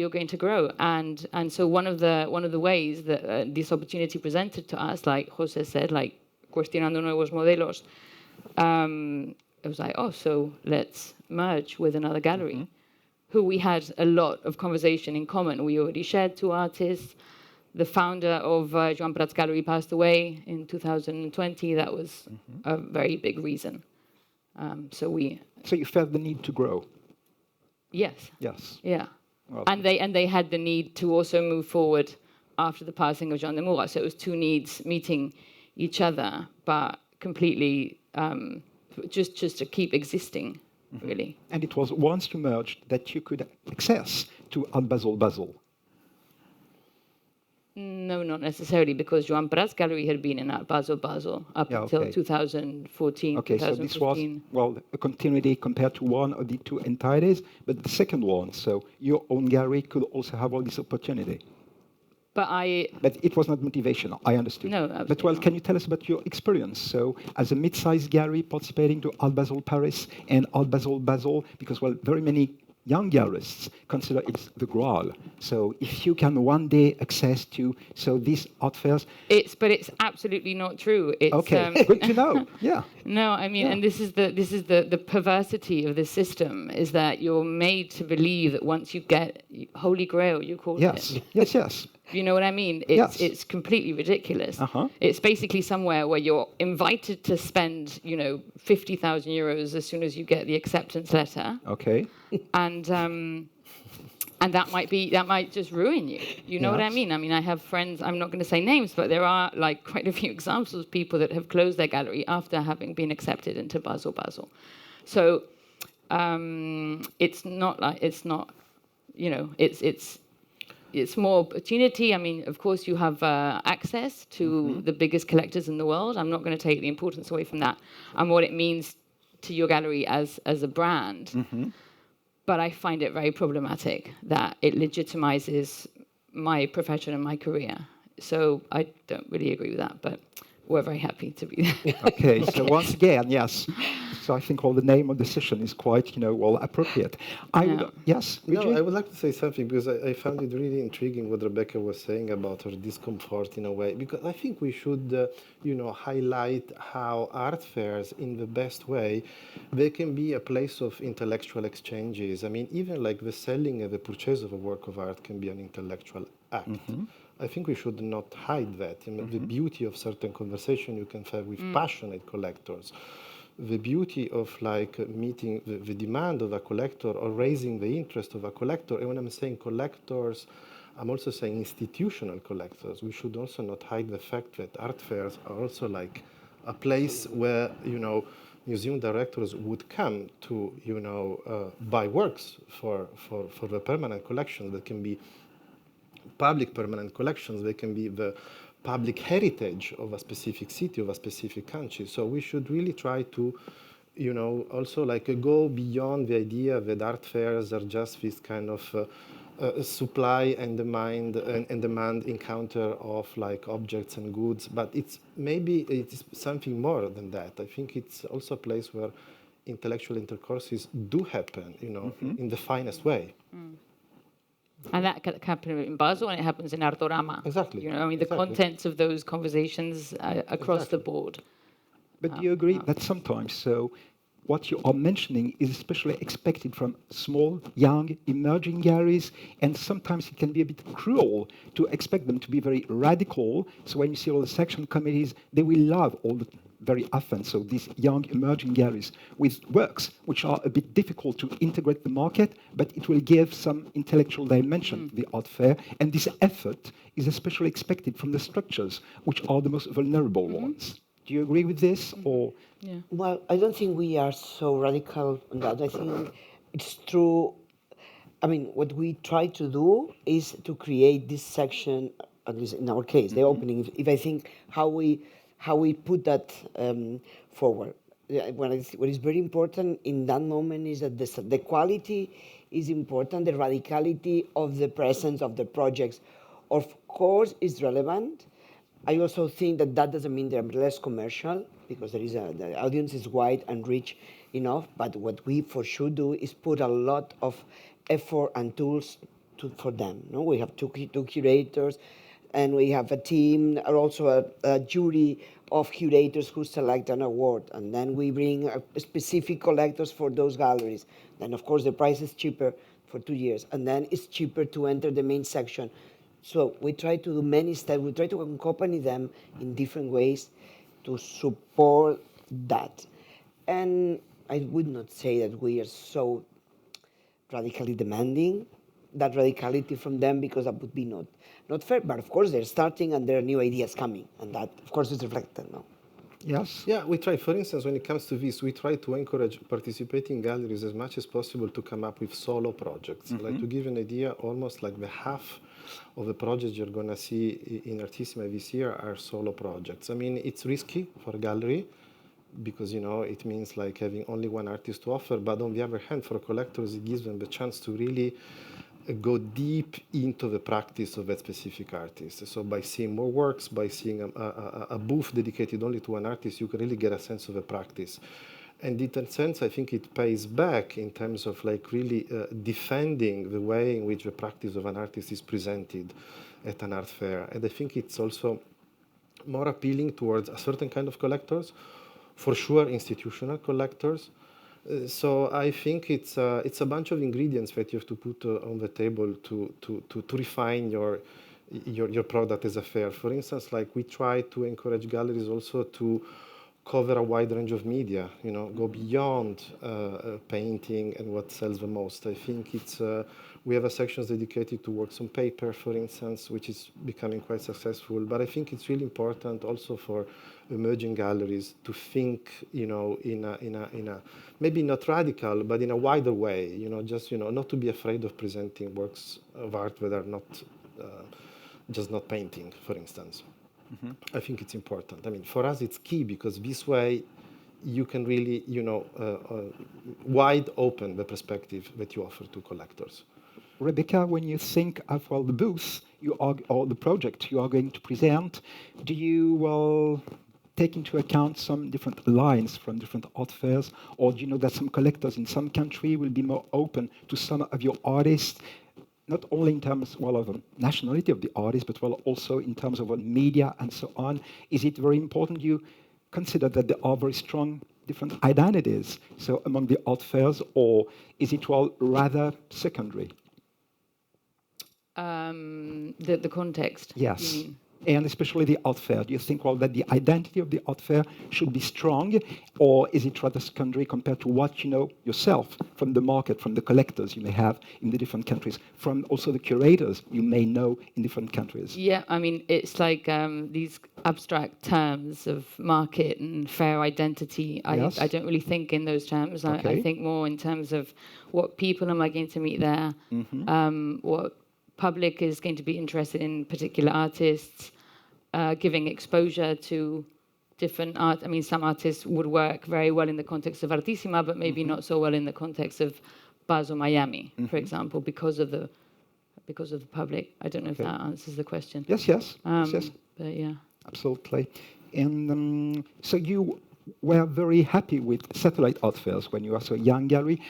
going to grow. And so one of the ways that this opportunity presented to us, like Jose said, like cuestionando nuevos modelos, it was like, oh, so let's merge with another gallery, who we had a lot of conversation in common. We already shared 2 artists. The founder of Joan Prats Gallery passed away in 2020. That was a very big reason. So you felt the need to grow. Yes. Yes. Yeah. Well, And they had the need to also move forward after the passing of Jean de Moura. So it was 2 needs meeting each other, but completely just to keep existing, really. And it was once you merged that you could access to Art Basel. No, not necessarily, because Joan Prats Gallery had been in Art Basel up until 2014, Okay, so this was, 2015. a continuity compared to one of the 2 entities, but the second one, so your own gallery could also have all this opportunity. But it was not motivational, I understood. No, But absolutely not. can you tell us about your experience? So as a mid-sized gallery participating to Art Basel Paris and Art Basel, because, very many young gallerists consider it's the Graal. So if you can one day access to these art fairs... But it's absolutely not true. It's, okay, good to know, yeah. No, I mean, and this is the perversity of this system, is that you're made to believe that once you get Holy Grail, you call it. Yes. You know what I mean? It's completely ridiculous. It's basically somewhere where you're invited to spend, 50,000 euros as soon as you get the acceptance letter. Okay. And that might just ruin you. You know what I mean? I mean, I have friends, I'm not going to say names, but there are like quite a few examples of people that have closed their gallery after having been accepted into Basel. So it's more opportunity. I mean, of course, you have access to the biggest collectors in the world. I'm not going to take the importance away from that and what it means to your gallery as a brand. But I find it very problematic that it legitimizes my profession and my career. So I don't really agree with that, but we're very happy to be there. Okay, so once again, yes. So I think the name of the session is quite, appropriate. Yes, Luigi? No, I would like to say something, because I found it really intriguing what Rebeca was saying about her discomfort in a way, because I think we should, highlight how art fairs, in the best way, they can be a place of intellectual exchanges. I mean, even like the selling and the purchase of a work of art can be an intellectual act. I think we should not hide that. The beauty of certain conversation you can have with passionate collectors, the beauty of meeting the demand of a collector or raising the interest of a collector. And when I'm saying collectors, I'm also saying institutional collectors. We should also not hide the fact that art fairs are also like a place where, museum directors would come to, buy works for the permanent collections. That can be public permanent collections. They can be the public heritage of a specific city, of a specific country. So we should really try to, also go beyond the idea that art fairs are just this kind of supply and demand encounter of objects and goods. But it's something more than that. I think it's also a place where intellectual intercourses do happen, in the finest way. And that can happen in Basel, and it happens in Artorama. Exactly. The contents of those conversations across the board. But do you agree that sometimes, what you are mentioning is especially expected from small, young, emerging galleries, and sometimes it can be a bit cruel to expect them to be very radical. So when you see all the section committees, they will love very often, so these young emerging galleries with works which are a bit difficult to integrate the market, but it will give some intellectual dimension to the art fair, and this effort is especially expected from the structures which are the most vulnerable ones. Do you agree with this, or? Yeah. Well, I don't think we are so radical on that. I think it's true. I mean, what we try to do is to create this section, at least in our case, the opening. If I think how we put that forward. What is very important in that moment is that the quality is important, the radicality of the presence of the projects, of course, is relevant. I also think that doesn't mean they're less commercial, because the audience is wide and rich enough, but what we for sure do is put a lot of effort and tools for them. We have two curators, and we have a team, and also a jury of curators who select an award, and then we bring specific collectors for those galleries. Then, of course, the price is cheaper for 2 years, and then it's cheaper to enter the main section. So we try to do many steps. We try to accompany them in different ways to support that. And I would not say that we are so radically demanding that radicality from them, because that would be not fair. But of course, they're starting and there are new ideas coming, and that, of course, is reflected now. Yes? Yeah, we try, for instance, when it comes to this, we try to encourage participating galleries as much as possible to come up with solo projects. Like, to give an idea, almost like the half of the projects you're going to see in Artissima this year are solo projects. I mean, it's risky for a gallery, because, you know, it means like having only one artist to offer, but on the other hand, for collectors, it gives them the chance to really go deep into the practice of that specific artist. So by seeing more works, by seeing a booth dedicated only to an artist, you can really get a sense of the practice. And in that sense, I think it pays back in terms of like really defending the way in which the practice of an artist is presented at an art fair. And I think it's also more appealing towards a certain kind of collectors, for sure institutional collectors. So I think it's a bunch of ingredients that you have to put on the table to refine your product as a fair. For instance, like, we try to encourage galleries also to cover a wide range of media, you know, go beyond painting and what sells the most. I think it's, we have a section dedicated to works on paper, for instance, which is becoming quite successful. But I think it's really important also for emerging galleries to think, you know, in a maybe not radical, but in a wider way, you know, just, you know, not to be afraid of presenting works of art that are not just not painting, for instance. I think it's important. I mean, for us, it's key, because this way you can really, you know, wide open the perspective that you offer to collectors. Rebecca, when you think of, well, the booth you are, or the project you are going to present, do you, well, take into account some different lines from different art fairs, or do you know that some collectors in some country will be more open to some of your artists, not only in terms, well, of the nationality of the artist, but well, also in terms of media and so on? Is it very important you consider that there are very strong different identities, so among the art fairs, or is it, well, rather secondary? The context. Yes. You mean? And especially the art fair. Do you think, well, that the identity of the art fair should be strong, or is it rather secondary compared to what you know yourself from the market, from the collectors you may have in the different countries, from also the curators you may know in different countries? Yeah, I mean, it's like these abstract terms of market and fair identity. Yes. I don't really think in those terms. Okay. I think more in terms of what people am I going to meet there, what public is going to be interested in particular artists, giving exposure to different art. I mean, some artists would work very well in the context of Artissima, but maybe not so well in the context of Buzz or Miami, for example, because of the public. I don't know if that answers the question. Yes, yes. Yes. But yeah. Absolutely. And so you were very happy with satellite art fairs when you were so young gallery.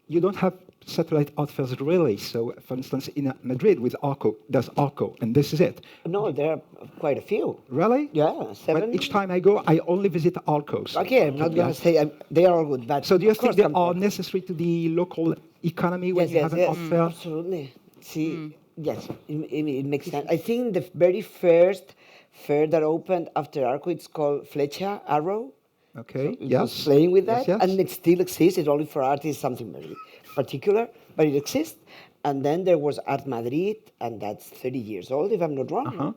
You don't have satellite art fairs really. So, for instance, in Madrid with ARCO, there's ARCO, and this is it. No, there are quite a few. Really? Yeah, 7. But each time I go, I only visit ARCOs. Okay, I'm not going to say they are all good, but So do you of think course they I'm- are necessary to the local economy when you have an art fair? Absolutely. See, yes, it makes sense. I think the very first fair that opened after ARCO, it's called Flecha, Arrow. Okay, It yes. was playing with that, Yes, yes. and it still exists. It's only for artists, something very particular, but it exists. And then there was Art Madrid, and that's 30 years old, if I'm not wrong. No?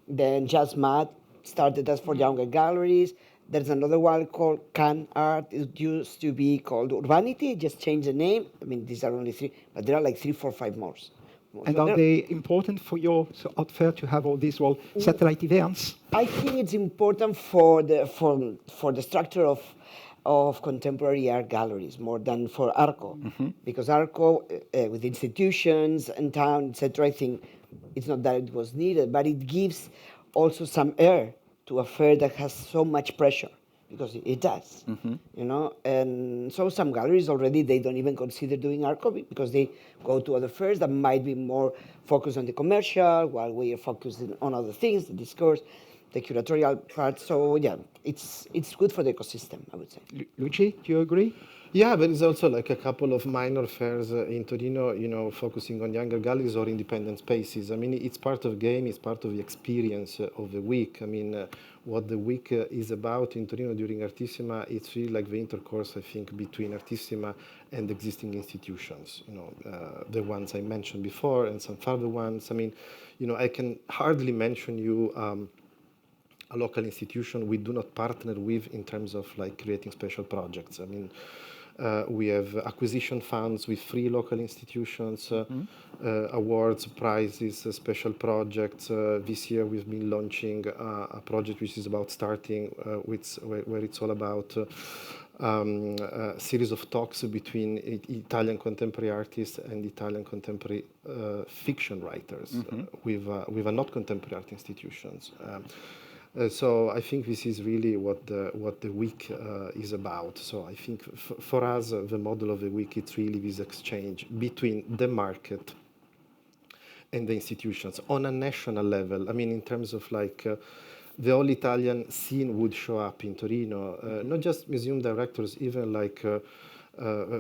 Then GEMASS started as for younger galleries. There's another one called Can Art. It used to be called Urbanity, just changed the name. I mean, these are only 3, but there are like 3, 4, 5 more. And So are there- they important for your art fair to have all these, well, satellite events? I think it's important for the structure of contemporary art galleries more than for ARCO, because ARCO with institutions and town, etc. I think it's not that it was needed, but it gives also some air to a fair that has so much pressure, because it does, you know. And so some galleries already they don't even consider doing ARCO because they go to other fairs that might be more focused on the commercial, while we are focusing on other things, the discourse. the curatorial part. So yeah, it's good for the ecosystem, I would say. Luigi, do you agree? Yeah, there is also like a couple of minor fairs in Torino, focusing on younger galleries or independent spaces. I mean, it's part of game, it's part of the experience of the week. I mean, what the week is about in Torino during Artissima, it's really like the intercourse, I think, between Artissima and existing institutions, the ones I mentioned before and some further ones. I mean, I can hardly mention you a local institution we do not partner with in terms of like creating special projects. I mean, we have acquisition funds with 3 local institutions, awards, prizes, special projects. This year we've been launching a project which is about starting, where it's all about a series of talks between Italian contemporary artists and Italian contemporary fiction writers with a not contemporary art institutions. So I think this is really what the week is about. So I think for us, the model of the week, it's really this exchange between the market and the institutions on a national level. I mean, in terms of like the whole Italian scene would show up in Torino, not just museum directors, even like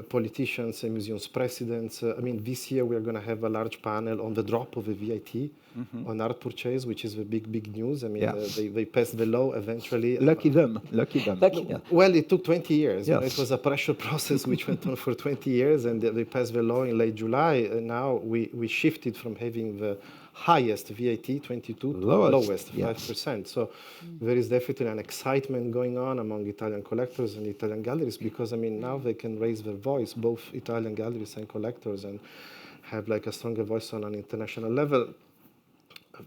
politicians and museums presidents. I mean, this year we are going to have a large panel on the drop of the VAT on art purchase, which is the big news. I mean, Yes. they passed the law eventually. Lucky them, lucky them. Yeah. Well, it took 20 years. Yes. It was a pressure process which went on for 20 years, and they passed the law in late July. And now we shifted from having the highest VAT, 22, to lowest, yes. 5%. So there is definitely an excitement going on among Italian collectors and Italian galleries, because, I mean, now they can raise their voice, both Italian galleries and collectors, and have like a stronger voice on an international level.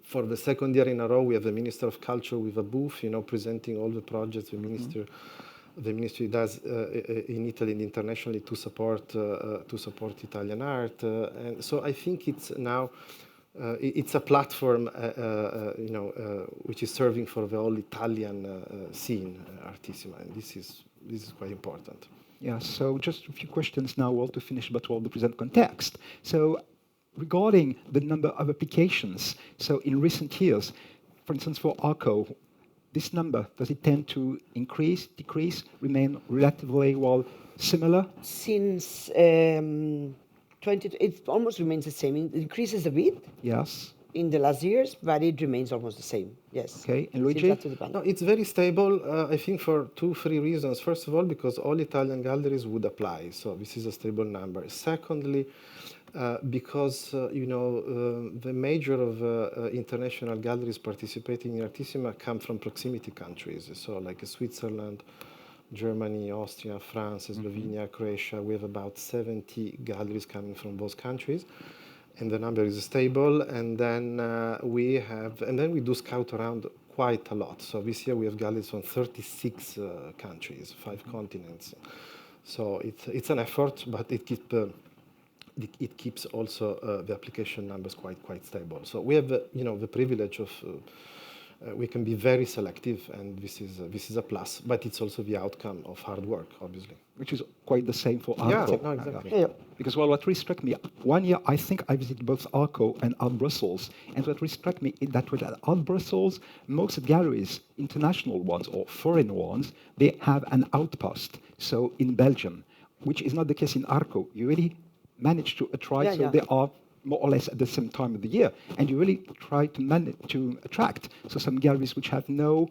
For the second year in a row, we have the Minister of Culture with a booth, presenting all the projects the ministry does in Italy and internationally to support Italian art. And so I think it's now it's a platform, which is serving for the whole Italian scene, Artissima, and this is quite important. Yeah, so just a few questions now, all to finish, but all the present context. So regarding the number of applications, so in recent years, for instance, for ARCO, this number, does it tend to increase, decrease, remain relatively, similar? Since it almost remains the same. It increases a bit. Yes. In the last years, but it remains almost the same. Yes. Okay, and Luigi? No, it's very stable, I think, for 2-3 reasons. First of all, because all Italian galleries would apply, so this is a stable number. Secondly, because the major of international galleries participating in Artissima come from proximity countries, so like Switzerland, Germany, Austria, France, Slovenia, Croatia. We have about 70 galleries coming from those countries, and the number is stable. And then we do scout around quite a lot. So this year we have galleries from 36 countries, 5 continents. So it's an effort, but it keeps also the application numbers quite stable. So we have the privilege of we can be very selective, and this is a plus. But it's also the outcome of hard work, obviously. Which is quite the same for ARCO. Yeah, no, exactly. Yeah. Because what really struck me, one year I think I visited both ARCO and Art Brussels, and what really struck me is that with Art Brussels, most galleries, international ones or foreign ones, they have an outpost, so in Belgium, which is not the case in ARCO. You really manage to attract, they are more or less at the same time of the year, and you really try to manage to attract some galleries which have no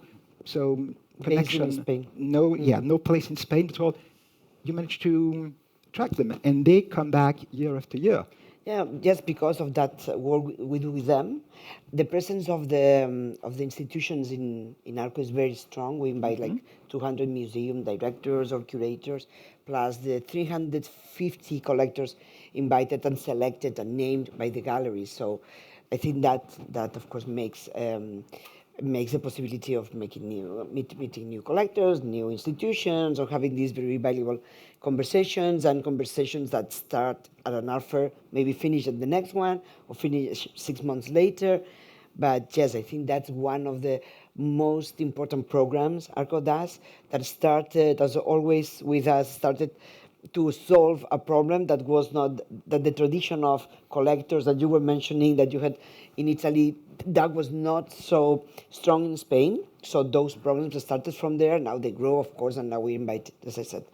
connection, in Spain. No place in Spain at all. You manage to attract them, and they come back year after year. Yeah, just because of that work we do with them, the presence of the institutions in ARCO is very strong. We invite like 200 museum directors or curators, plus the 350 collectors invited and selected and named by the gallery. So I think that of course makes the possibility of meeting new collectors, new institutions, or having these very valuable conversations that start at an art fair, maybe finish at the next one, or finish 6 months later. But yes, I think that's one of the most important programs ARCO does, that started, as always with us, started to solve a problem that was not, that the tradition of collectors that you were mentioning that you had in Italy, that was not so strong in Spain. So those problems started from there. Now they grow, of course, and now we invite, as I said,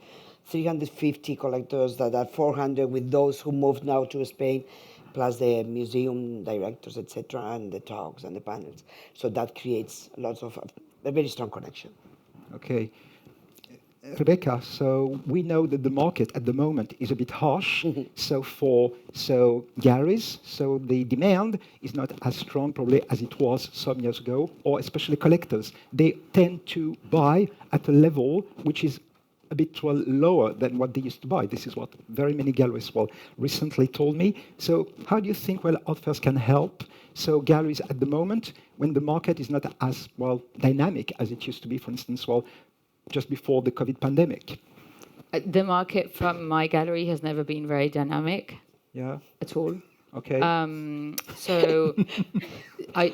350 collectors, that are 400 with those who moved now to Spain, plus the museum directors, etc., and the talks and the panels. So that creates lots of a very strong connection. Okay. Rebecca, so we know that the market at the moment is a bit harsh. So galleries, so the demand is not as strong probably as it was some years ago, or especially collectors. They tend to buy at a level which is a bit lower than what they used to buy. This is what very many galleries recently told me. So how do you think art fairs can help? So galleries at the moment, when the market is not as dynamic as it used to be, for instance, just before the COVID pandemic. The market from my gallery has never been very dynamic. Yeah. At all. Okay. So I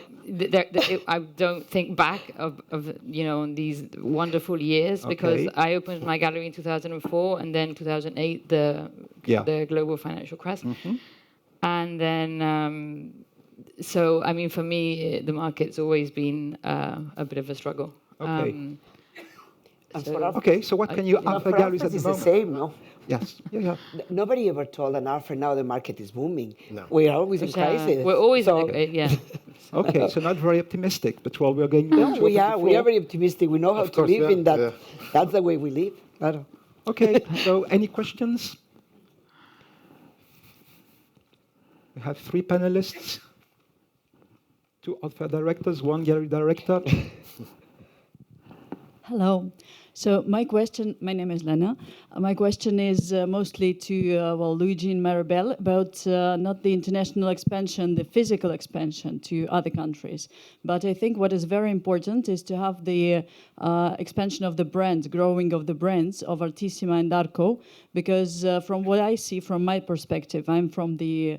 don't think back of these wonderful years, because I opened my gallery in 2004, and then 2008 the global financial crisis, and then so I mean, for me the market's always been a bit of a struggle. Okay. So what can you offer galleries at the moment? It's the same, no? Yes. Yeah. Nobody ever told an art fair now the market is booming. No. We are always in crisis. We're always yeah. Okay, so not very optimistic, but we're going to No, we are very optimistic. We know how to live in that. Yeah. That's the way we live. Okay, so any questions? We have 3 panelists, 2 art fair directors, 1 gallery director. Hello. So my name is Lena. My question is mostly to Luigi and Maribel about not the international expansion, the physical expansion to other countries. But I think what is very important is to have the expansion of the brand, growing of the brands of Artissima and ARCO, because from what I see from my perspective, I'm from the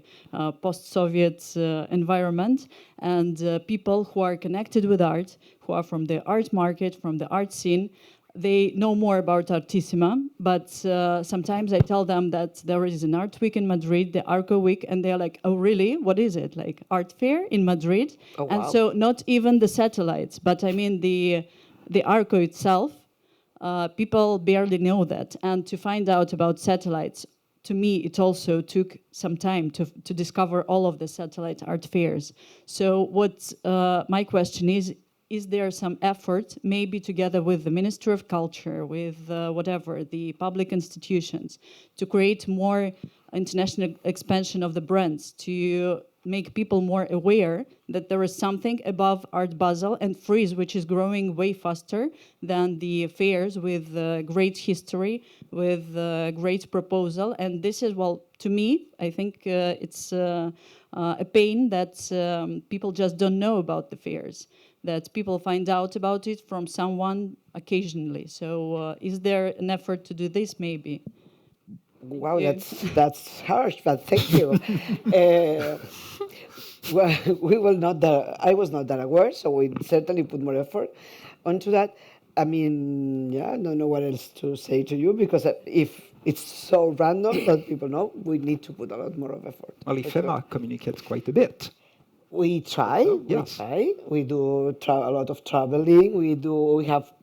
post-Soviet environment, and people who are connected with art, who are from the art market, from the art scene, they know more about Artissima, but sometimes I tell them that there is an art week in Madrid, the ARCO week, and they're like, oh, really? What is it? Like art fair in Madrid? Oh, wow. And so not even the satellites, but I mean the ARCO itself, people barely know that. And to find out about satellites, to me, it also took some time to discover all of the satellite art fairs. So what my question is there some effort, maybe together with the Ministry of Culture, with the public institutions, to create more international expansion of the brands, to make people more aware that there is something above Art Basel and Frieze, which is growing way faster than the fairs with great history, with great proposal. And this is, to me, I think it's a pain that people just don't know about the fairs, that people find out about it from someone occasionally. So is there an effort to do this, maybe? Wow, that's harsh, but thank you. Well, I was not that aware, so we certainly put more effort onto that. I mean, I don't know what else to say to you, because if it's so random that people know, we need to put a lot more of effort. Well, IFEMA communicates quite a bit. We try. Yes. We do a lot of traveling. We have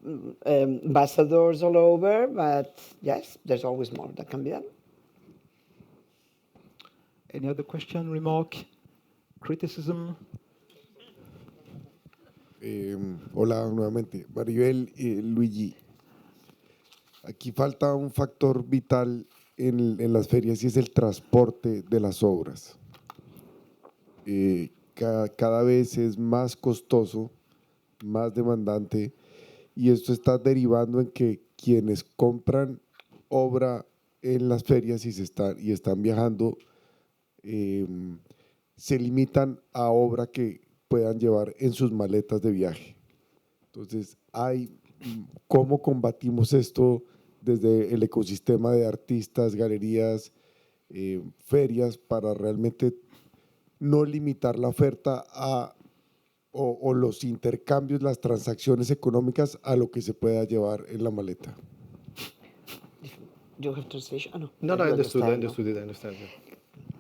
ambassadors all over. But yes, there's always more that can be done. Any other question, remark, criticism? Hola nuevamente, Maribel, Luigi. Aquí falta un factor vital en las ferias y es el transporte de las obras. Cada vez es más costoso, más demandante, y esto está derivando en que quienes compran obra en las ferias y están viajando se limitan a obra que puedan llevar en sus maletas de viaje. Entonces, ¿cómo combatimos esto desde el ecosistema de artistas, galerías, ferias, para realmente no limitar la oferta o los intercambios, las transacciones económicas a lo que se pueda llevar en la maleta? you have translation? Oh, no. No, You I understood. I understand, understood it. I understand. Yeah.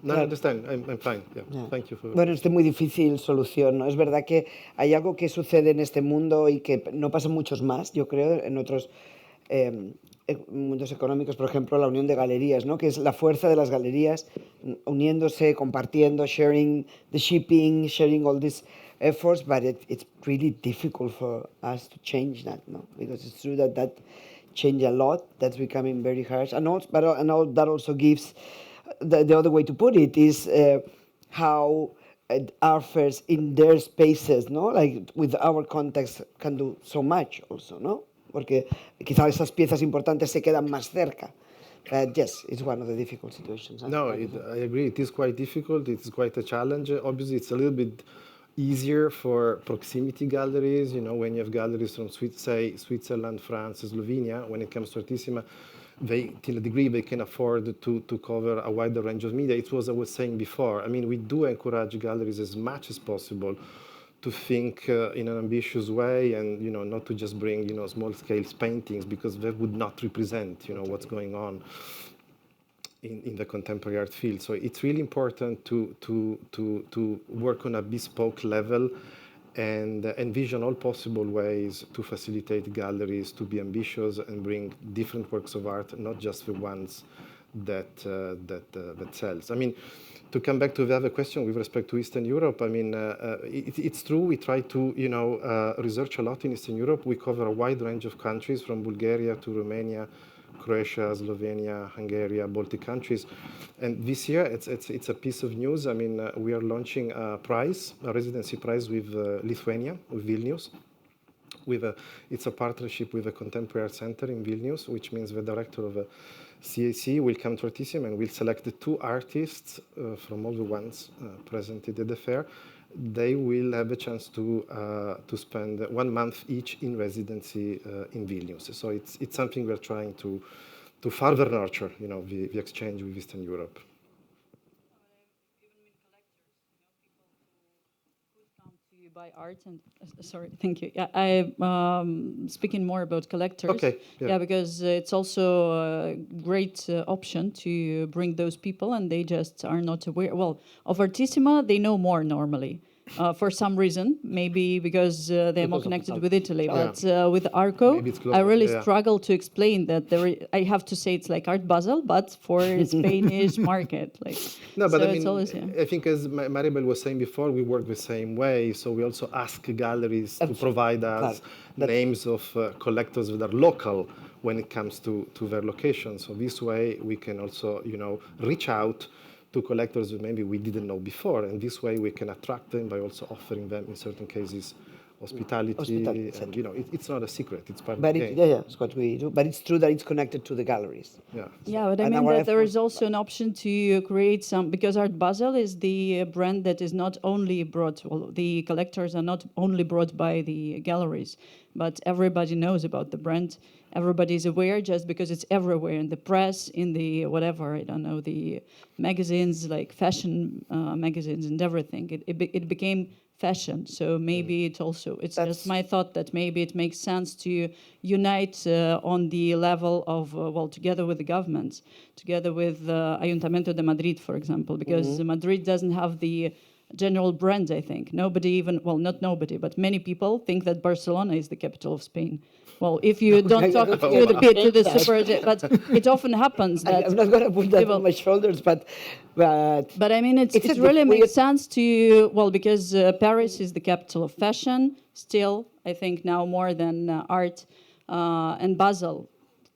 No, I Claro. understand. I'm fine. Yeah. Ya. Thank you for. Bueno, es muy difícil solución, ¿no? Es verdad que hay algo que sucede en este mundo y que no pasa muchos más, yo creo, en otros mundos económicos, por ejemplo, la unión de galerías, ¿no? Que es la fuerza de las galerías uniéndose, compartiendo, sharing the shipping, sharing all these efforts, but it's really difficult for us to change that, no? Because it's true that changed a lot. That's becoming very harsh, and also, that also gives the other way to put it is how art fairs in their spaces, no, like with our context, can do so much also, no, porque quizá esas piezas importantes se quedan más cerca. But yes, it's one of the difficult situations. No, I agree. It is quite difficult. It's quite a challenge. Obviously, it's a little bit easier for proximity galleries. You know, when you have galleries from Switzerland, France, Slovenia, when it comes to Artissima, they, till a degree, they can afford to cover a wider range of media. It was I was saying before. I mean, we do encourage galleries as much as possible to think in an ambitious way, and not to just bring small-scale paintings, because that would not represent what's going on in the contemporary art field. So it's really important to work on a bespoke level and envision all possible ways to facilitate galleries to be ambitious and bring different works of art, not just the ones that sells. I mean, to come back to the other question with respect to Eastern Europe, I mean, it's true. We try to research a lot in Eastern Europe. We cover a wide range of countries, from Bulgaria to Romania, Croatia, Slovenia, Hungary, Baltic countries. And this year, it's a piece of news. I mean, we are launching a prize, a residency prize with Lithuania, with Vilnius. It's a partnership with the Contemporary Art Center in Vilnius, which means the director of CAC will come to Artissima and will select the 2 artists from all the ones presented at the fair. They will have a chance to spend 1 month each in residency in Vilnius. So it's something we're trying to further nurture, the exchange with Eastern Europe. Buy art and sorry, thank you. Yeah, I'm speaking more about collectors. Okay. Yeah, because it's also a great option to bring those people, and they just are not aware. Well, of Artissima, they know more normally. For some reason, maybe because they're more connected with Italy. Yeah. But with ARCO, global, I really yeah. struggle to explain that. I have to say it's like Art Basel, but for Spanish market. Like, no, but so I it's mean, always, yeah. I think as Maribel was saying before, we work the same way. So we also ask galleries to provide us names of collectors that are local when it comes to their location. So this way we can also, reach out to collectors that maybe we didn't know before, and this way we can attract them by also offering them, in certain cases, hospitality. And, it's not a secret; it's part of the game. Yeah, it's what we do. But it's true that it's connected to the galleries. Yeah. Yeah, but I mean that there is also an option to create some, because Art Basel is the brand that is not only brought, well, the collectors are not only brought by the galleries, but everybody knows about the brand. Everybody is aware just because it's everywhere in the press, in the whatever, I don't know, the magazines, like fashion magazines and everything. It became fashion. So maybe it's just my thought that maybe it makes sense to unite on the level of, together with the governments, together with Ayuntamiento de Madrid, for example, because Madrid doesn't have the general brand, I think. Nobody even, well, not nobody, but many people think that Barcelona is the capital of Spain. Well, if you don't talk to the super, but it often happens that I'm not going to put that on my shoulders, but I mean, it really makes sense to, well, because Paris is the capital of fashion, still, I think now more than art, and Basel,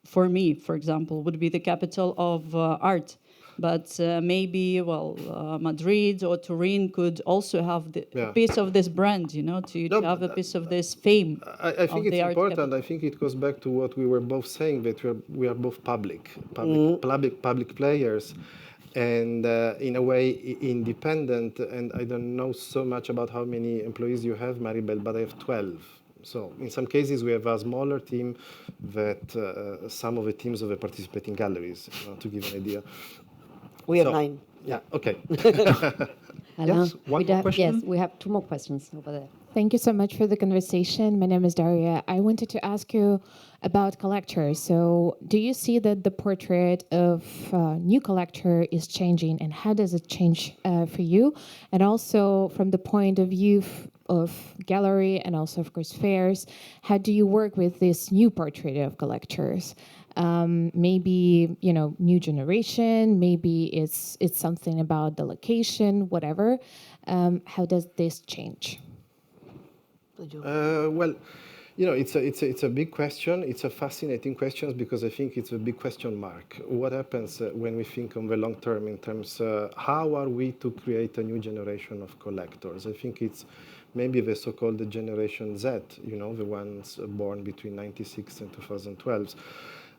for me, for example, would be the capital of art. But maybe, Madrid or Turin could also have a piece of this brand, to have a piece of this fame. I think it's important. I think it goes back to what we were both saying, that we are both public players, and in a way independent. And I don't know so much about how many employees you have, Maribel, but I have 12. So in some cases we have a smaller team that some of the teams of the participating galleries, to give an idea. We have 9. Yeah, okay. Yes, one more question? Yes, we have 2 more questions over there. Thank you so much for the conversation. My name is Daria. I wanted to ask you about collectors. So do you see that the portrait of new collector is changing, and how does it change for you? And also from the point of view of gallery and also, of course, fairs, how do you work with this new portrait of collectors? Maybe, you know, new generation, maybe it's something about the location, whatever. How does this change? Well, you know, it's a big question. It's a fascinating question because I think it's a big question mark. What happens when we think on the long term in terms how are we to create a new generation of collectors? I think it's maybe the so-called Generation Z, you know, the ones born between 96 and 2012.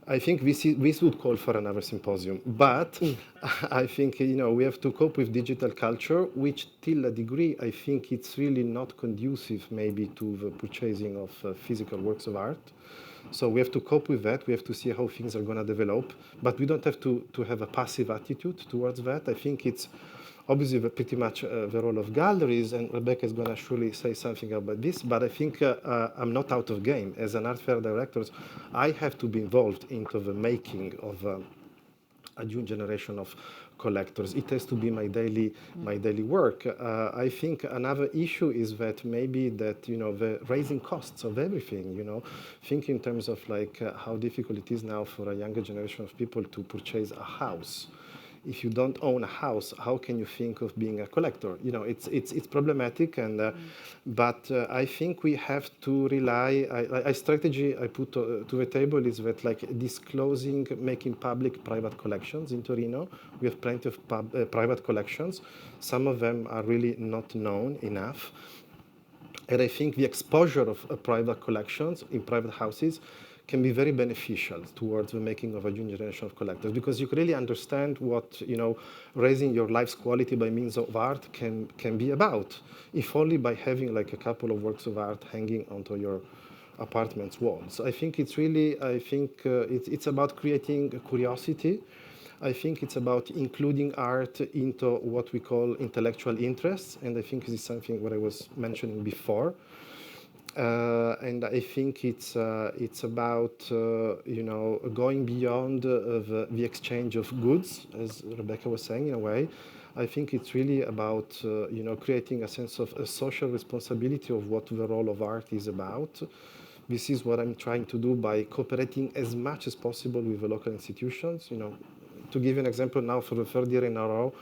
I think this would call for another symposium, but I think, you know, we have to cope with digital culture, which till a degree, I think it's really not conducive maybe to the purchasing of physical works of art. So we have to cope with that. We have to see how things are going to develop, but we don't have to have a passive attitude towards that. I think it's obviously pretty much the role of galleries, and Rebeca is going to surely say something about this, but I think I'm not out of game. As an art fair director, I have to be involved into the making of a new generation of collectors. It has to be my daily work. I think another issue is that maybe that, you know, the raising costs of everything, you know, think in terms of like how difficult it is now for a younger generation of people to purchase a house. If you don't own a house, how can you think of being a collector? You know, it's problematic, and but I think we have to rely. A strategy I put to the table is that like disclosing, making public private collections in Torino. We have plenty of private collections. Some of them are really not known enough, and I think the exposure of private collections in private houses can be very beneficial towards the making of a new generation of collectors, because you can really understand what, you know, raising your life's quality by means of art can be about, if only by having like a couple of works of art hanging onto your apartment's walls. I think it's really, it's about creating curiosity. I think it's about including art into what we call intellectual interests, and I think this is something what I was mentioning before. And I think it's about you know, going beyond the exchange of goods, as Rebeca was saying in a way. I think it's really about you know, creating a sense of a social responsibility of what the role of art is about. This is what I'm trying to do by cooperating as much as possible with the local institutions. You know, to give you an example, now for the third year in a row,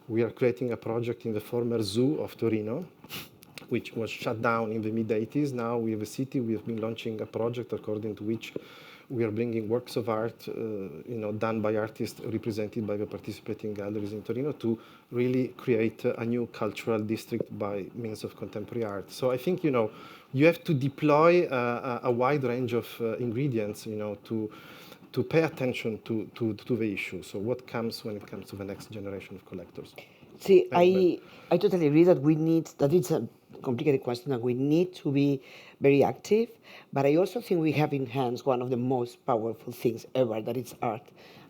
we are creating a project in the former zoo of Torino, which was shut down in the mid-80s. Now we have a city, we have been launching a project according to which we are bringing works of art, you know, done by artists represented by the participating galleries in Torino to really create a new cultural district by means of contemporary art. So I think, you know, you have to deploy a wide range of ingredients, you know, to pay attention to the issue. So what comes when it comes to the next generation of collectors? See, I totally agree that that it's a complicated question and we need to be very active, but I also think we have in hands one of the most powerful things ever, that it's art.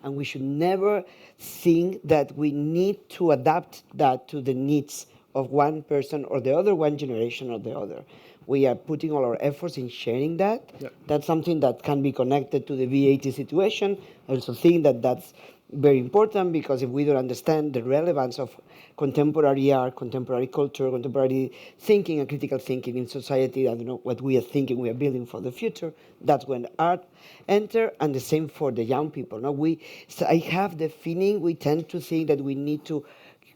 And we should never think that we need to adapt that to the needs of one person or the other, one generation or the other. We are putting all our efforts in sharing that. Yeah. That's something that can be connected to the VAT situation. I also think that that's very important, because if we don't understand the relevance of contemporary art, contemporary culture, contemporary thinking and critical thinking in society, I don't know what we are thinking, we are building for the future, that's when art enter, and the same for the young people. Now I have the feeling we tend to think that we need to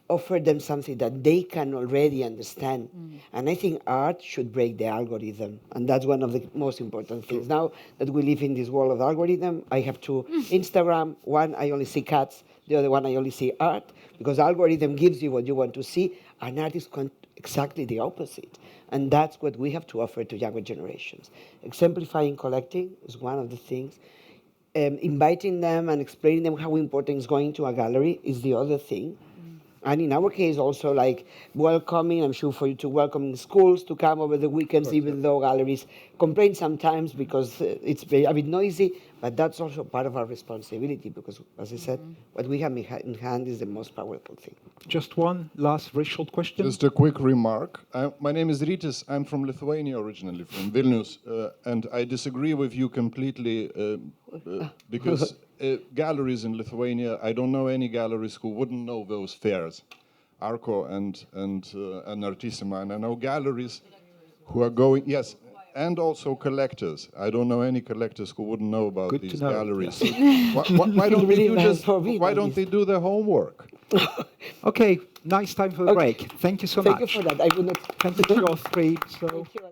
offer them something that they can already understand. And I think art should break the algorithm. And that's one of the most important things. Now that we live in this world of algorithm, I have two Instagram. One, I only see cats. The other one, I only see art. Because algorithm gives you what you want to see, and art is exactly the opposite. And that's what we have to offer to younger generations. Exemplifying collecting is one of the things. Inviting them and explaining them how important is going to a gallery is the other thing. And in our case, also like welcoming, I'm sure for you to welcome schools to come over the weekends, even though galleries complain sometimes because it's a bit noisy, but that's also part of our responsibility because, as I said, what we have in hand is the most powerful thing. Just one last very short question. Just a quick remark. My name is Rytis. I'm from Lithuania originally, from Vilnius, and I disagree with you completely because galleries in Lithuania, I don't know any galleries who wouldn't know those fairs, ARCO and Artissima, and I know galleries who are going, yes, and also collectors. I don't know any collectors who wouldn't know about these galleries. So why don't they do their homework? Okay, nice time for the break. Thank you so much. Thank you for that. I would not. Thank you to all three. So.